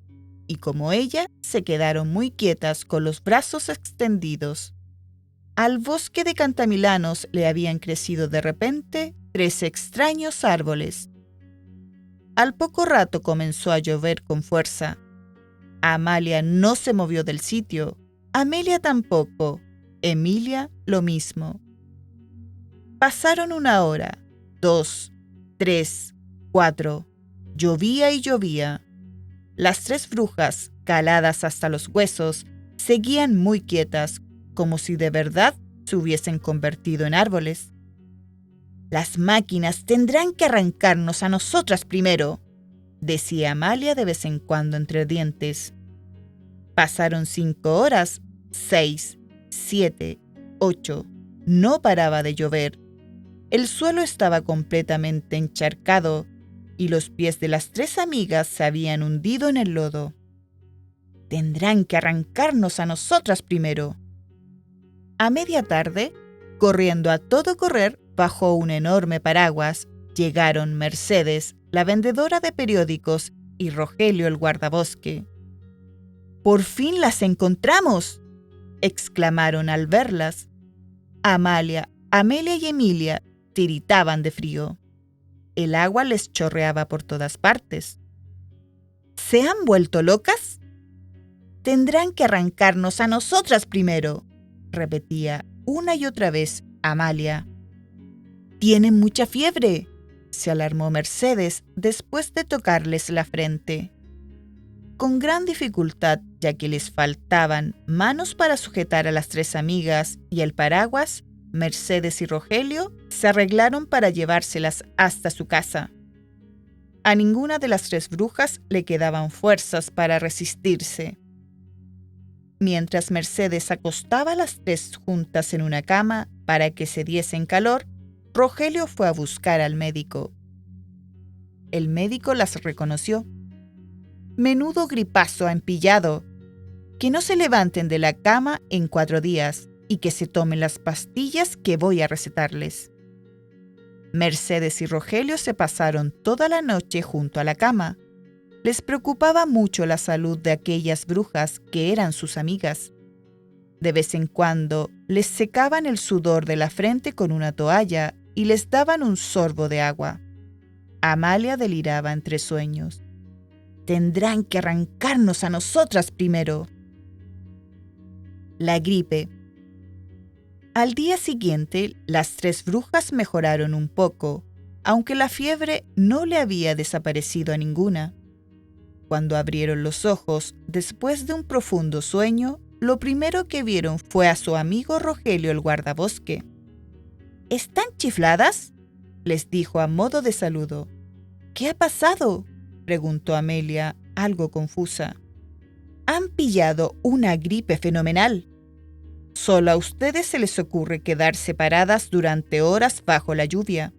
y como ella, se quedaron muy quietas con los brazos extendidos. Al bosque de cantamilanos le habían crecido de repente 3 extraños árboles. Al poco rato comenzó a llover con fuerza. Amalia no se movió del sitio, Amelia tampoco, Emilia lo mismo. Pasaron 1 hora, 2, 3, 4. Llovía y llovía. Las 3 brujas, caladas hasta los huesos, seguían muy quietas, como si de verdad se hubiesen convertido en árboles. «Las máquinas tendrán que arrancarnos a nosotras primero», decía Amalia de vez en cuando entre dientes. Pasaron 5 horas, 6, 7, 8. No paraba de llover. El suelo estaba completamente encharcado y los pies de las 3 amigas se habían hundido en el lodo. «Tendrán que arrancarnos a nosotras primero». A media tarde, corriendo a todo correr bajo un enorme paraguas, llegaron Mercedes, la vendedora de periódicos, y Rogelio, el guardabosque. «¡Por fin las encontramos!», exclamaron al verlas. Amelia y Emilia tiritaban de frío. El agua les chorreaba por todas partes. «¿Se han vuelto locas?». «Tendrán que arrancarnos a nosotras primero», repetía una y otra vez Amalia. «Tienen mucha fiebre», se alarmó Mercedes después de tocarles la frente. Con gran dificultad, ya que les faltaban manos para sujetar a las 3 amigas y el paraguas, Mercedes y Rogelio se arreglaron para llevárselas hasta su casa. A ninguna de las 3 brujas le quedaban fuerzas para resistirse. Mientras Mercedes acostaba a las 3 juntas en una cama para que se diesen calor, Rogelio fue a buscar al médico. El médico las reconoció. «Menudo gripazo han pillado. Que no se levanten de la cama en 4 días y que se tomen las pastillas que voy a recetarles». Mercedes y Rogelio se pasaron toda la noche junto a la cama. Les preocupaba mucho la salud de aquellas brujas que eran sus amigas. De vez en cuando les secaban el sudor de la frente con una toalla y les daban un sorbo de agua. Amalia deliraba entre sueños. «Tendrán que arrancarnos a nosotras primero». La gripe. Al día siguiente, las 3 brujas mejoraron un poco, aunque la fiebre no le había desaparecido a ninguna. Cuando abrieron los ojos, después de un profundo sueño, lo primero que vieron fue a su amigo Rogelio el guardabosque. «¿Están chifladas?», les dijo a modo de saludo. «¿Qué ha pasado?», preguntó Amelia, algo confusa. «Han pillado una gripe fenomenal. Solo a ustedes se les ocurre quedarse paradas durante horas bajo la lluvia.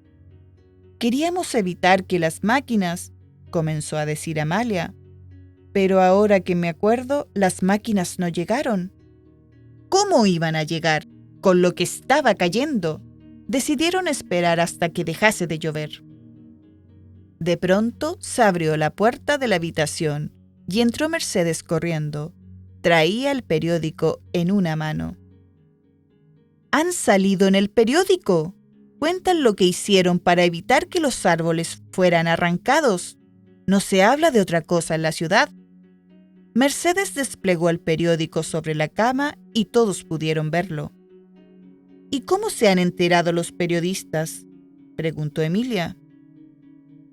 Queríamos evitar que las máquinas», comenzó a decir Amalia. «Pero ahora que me acuerdo, las máquinas no llegaron». «¿Cómo iban a llegar? Con lo que estaba cayendo». Decidieron esperar hasta que dejase de llover. De pronto se abrió la puerta de la habitación y entró Mercedes corriendo. Traía el periódico en una mano. «¡Han salido en el periódico! Cuentan lo que hicieron para evitar que los árboles fueran arrancados. No se habla de otra cosa en la ciudad». Mercedes desplegó el periódico sobre la cama y todos pudieron verlo. «¿Y cómo se han enterado los periodistas?», preguntó Emilia.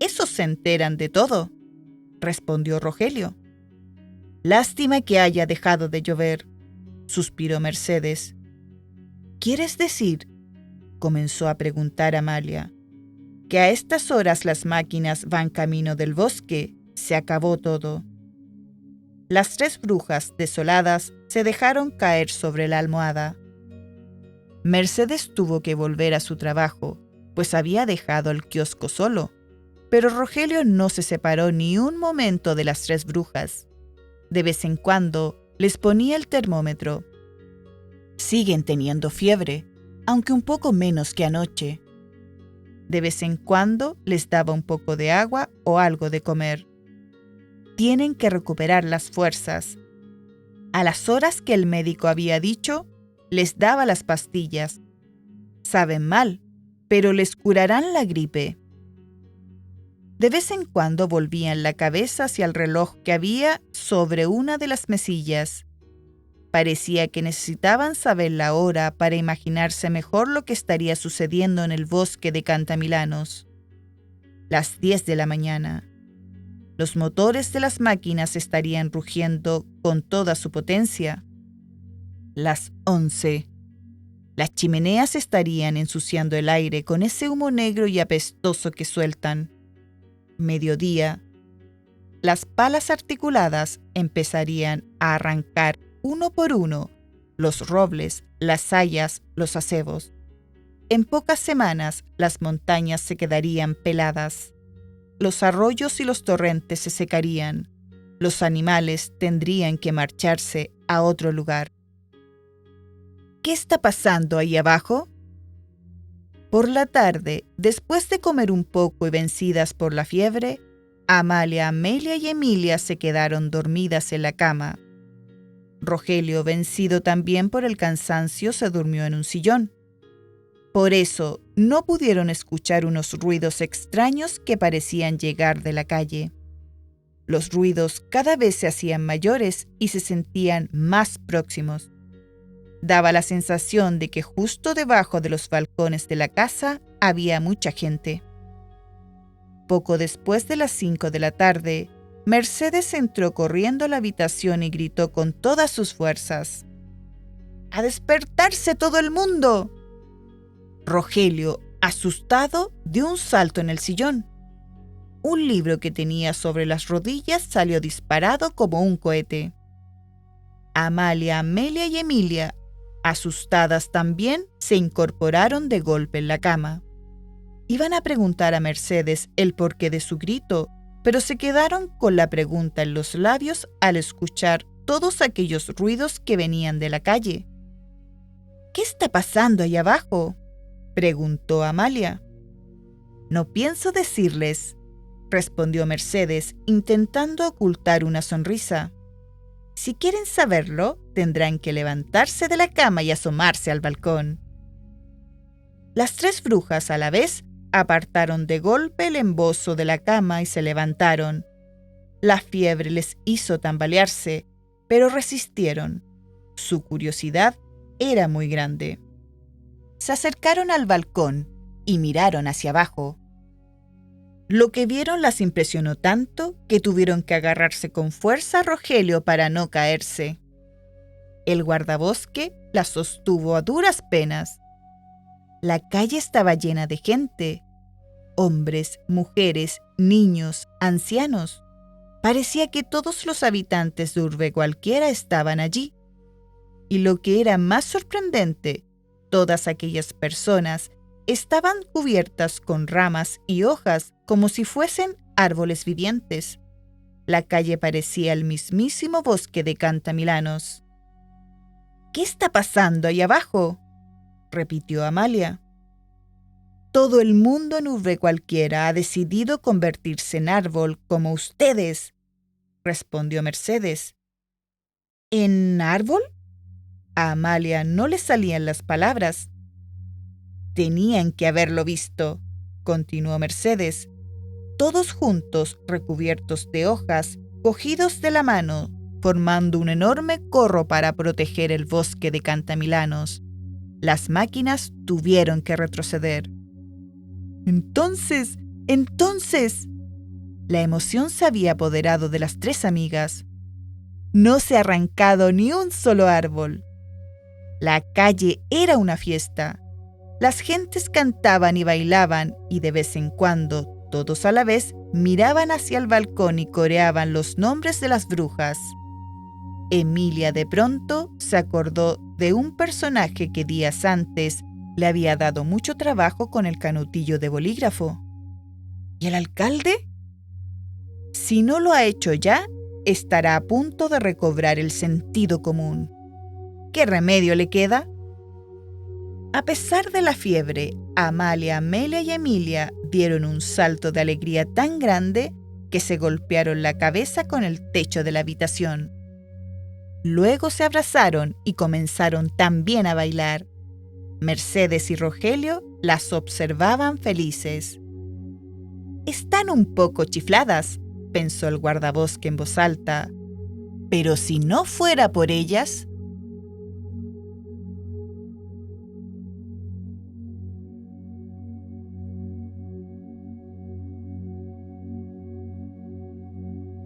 «Esos se enteran de todo», respondió Rogelio. «Lástima que haya dejado de llover», suspiró Mercedes. «¿Quieres decir?», comenzó a preguntar Amalia, «que a estas horas las máquinas van camino del bosque. Se acabó todo». Las tres brujas, desoladas, se dejaron caer sobre la almohada. Mercedes tuvo que volver a su trabajo, pues había dejado el kiosco solo, pero Rogelio no se separó ni un momento de las tres brujas. De vez en cuando les ponía el termómetro. «Siguen teniendo fiebre, aunque un poco menos que anoche». De vez en cuando les daba un poco de agua o algo de comer. «Tienen que recuperar las fuerzas». A las horas que el médico había dicho, les daba las pastillas. Saben mal, pero les curarán la gripe. De vez en cuando volvían la cabeza hacia el reloj que había sobre una de las mesillas. Parecía que necesitaban saber la hora para imaginarse mejor lo que estaría sucediendo en el bosque de Cantamilanos. Las 10 de la mañana. Los motores de las máquinas estarían rugiendo con toda su potencia. Las 11. Las chimeneas estarían ensuciando el aire con ese humo negro y apestoso que sueltan. Mediodía. Las palas articuladas empezarían a arrancar uno por uno los robles, las hayas, los acebos. En pocas semanas las montañas se quedarían peladas. Los arroyos y los torrentes se secarían. Los animales tendrían que marcharse a otro lugar. ¿Qué está pasando ahí abajo? Por la tarde, después de comer un poco y vencidas por la fiebre, Amalia, Amelia y Emilia se quedaron dormidas en la cama. Rogelio, vencido también por el cansancio, se durmió en un sillón. Por eso, no pudieron escuchar unos ruidos extraños que parecían llegar de la calle. Los ruidos cada vez se hacían mayores y se sentían más próximos. Daba la sensación de que justo debajo de los balcones de la casa había mucha gente. Poco después de las 5 de la tarde, Mercedes entró corriendo a la habitación y gritó con todas sus fuerzas: «¡A despertarse todo el mundo!». Rogelio, asustado, dio un salto en el sillón. Un libro que tenía sobre las rodillas salió disparado como un cohete. Amalia, Amelia y Emilia, asustadas también, se incorporaron de golpe en la cama. Iban a preguntar a Mercedes el porqué de su grito, pero se quedaron con la pregunta en los labios al escuchar todos aquellos ruidos que venían de la calle. «¿Qué está pasando ahí abajo?», preguntó Amalia. «No pienso decirles», respondió Mercedes, intentando ocultar una sonrisa. «Si quieren saberlo, tendrán que levantarse de la cama y asomarse al balcón». Las tres brujas a la vez apartaron de golpe el embozo de la cama y se levantaron. La fiebre les hizo tambalearse, pero resistieron. Su curiosidad era muy grande. Se acercaron al balcón y miraron hacia abajo. Lo que vieron las impresionó tanto que tuvieron que agarrarse con fuerza a Rogelio para no caerse. El guardabosque las sostuvo a duras penas. La calle estaba llena de gente, hombres, mujeres, niños, ancianos. Parecía que todos los habitantes de urbe cualquiera estaban allí. Y lo que era más sorprendente, todas aquellas personas estaban cubiertas con ramas y hojas como si fuesen árboles vivientes. La calle parecía el mismísimo bosque de Cantamilanos. «¿Qué está pasando ahí abajo?», repitió Amalia. «Todo el mundo en urbe cualquiera ha decidido convertirse en árbol como ustedes», respondió Mercedes. «¿En árbol?». A Amalia no le salían las palabras. «Tenían que haberlo visto», continuó Mercedes. «Todos juntos, recubiertos de hojas, cogidos de la mano, formando un enorme corro para proteger el bosque de Cantamilanos. Las máquinas tuvieron que retroceder». Entonces, la emoción se había apoderado de las tres amigas. No se ha arrancado ni un solo árbol. La calle era una fiesta. Las gentes cantaban y bailaban y de vez en cuando, todos a la vez, miraban hacia el balcón y coreaban los nombres de las brujas. Emilia de pronto se acordó de un personaje que días antes le había dado mucho trabajo con el canutillo de bolígrafo. ¿Y el alcalde? Si no lo ha hecho ya, estará a punto de recobrar el sentido común. ¿Qué remedio le queda? A pesar de la fiebre, Amalia, Amelia y Emilia dieron un salto de alegría tan grande que se golpearon la cabeza con el techo de la habitación. Luego se abrazaron y comenzaron también a bailar. Mercedes y Rogelio las observaban felices. «Están un poco chifladas», pensó el guardabosque en voz alta. «Pero si no fuera por ellas,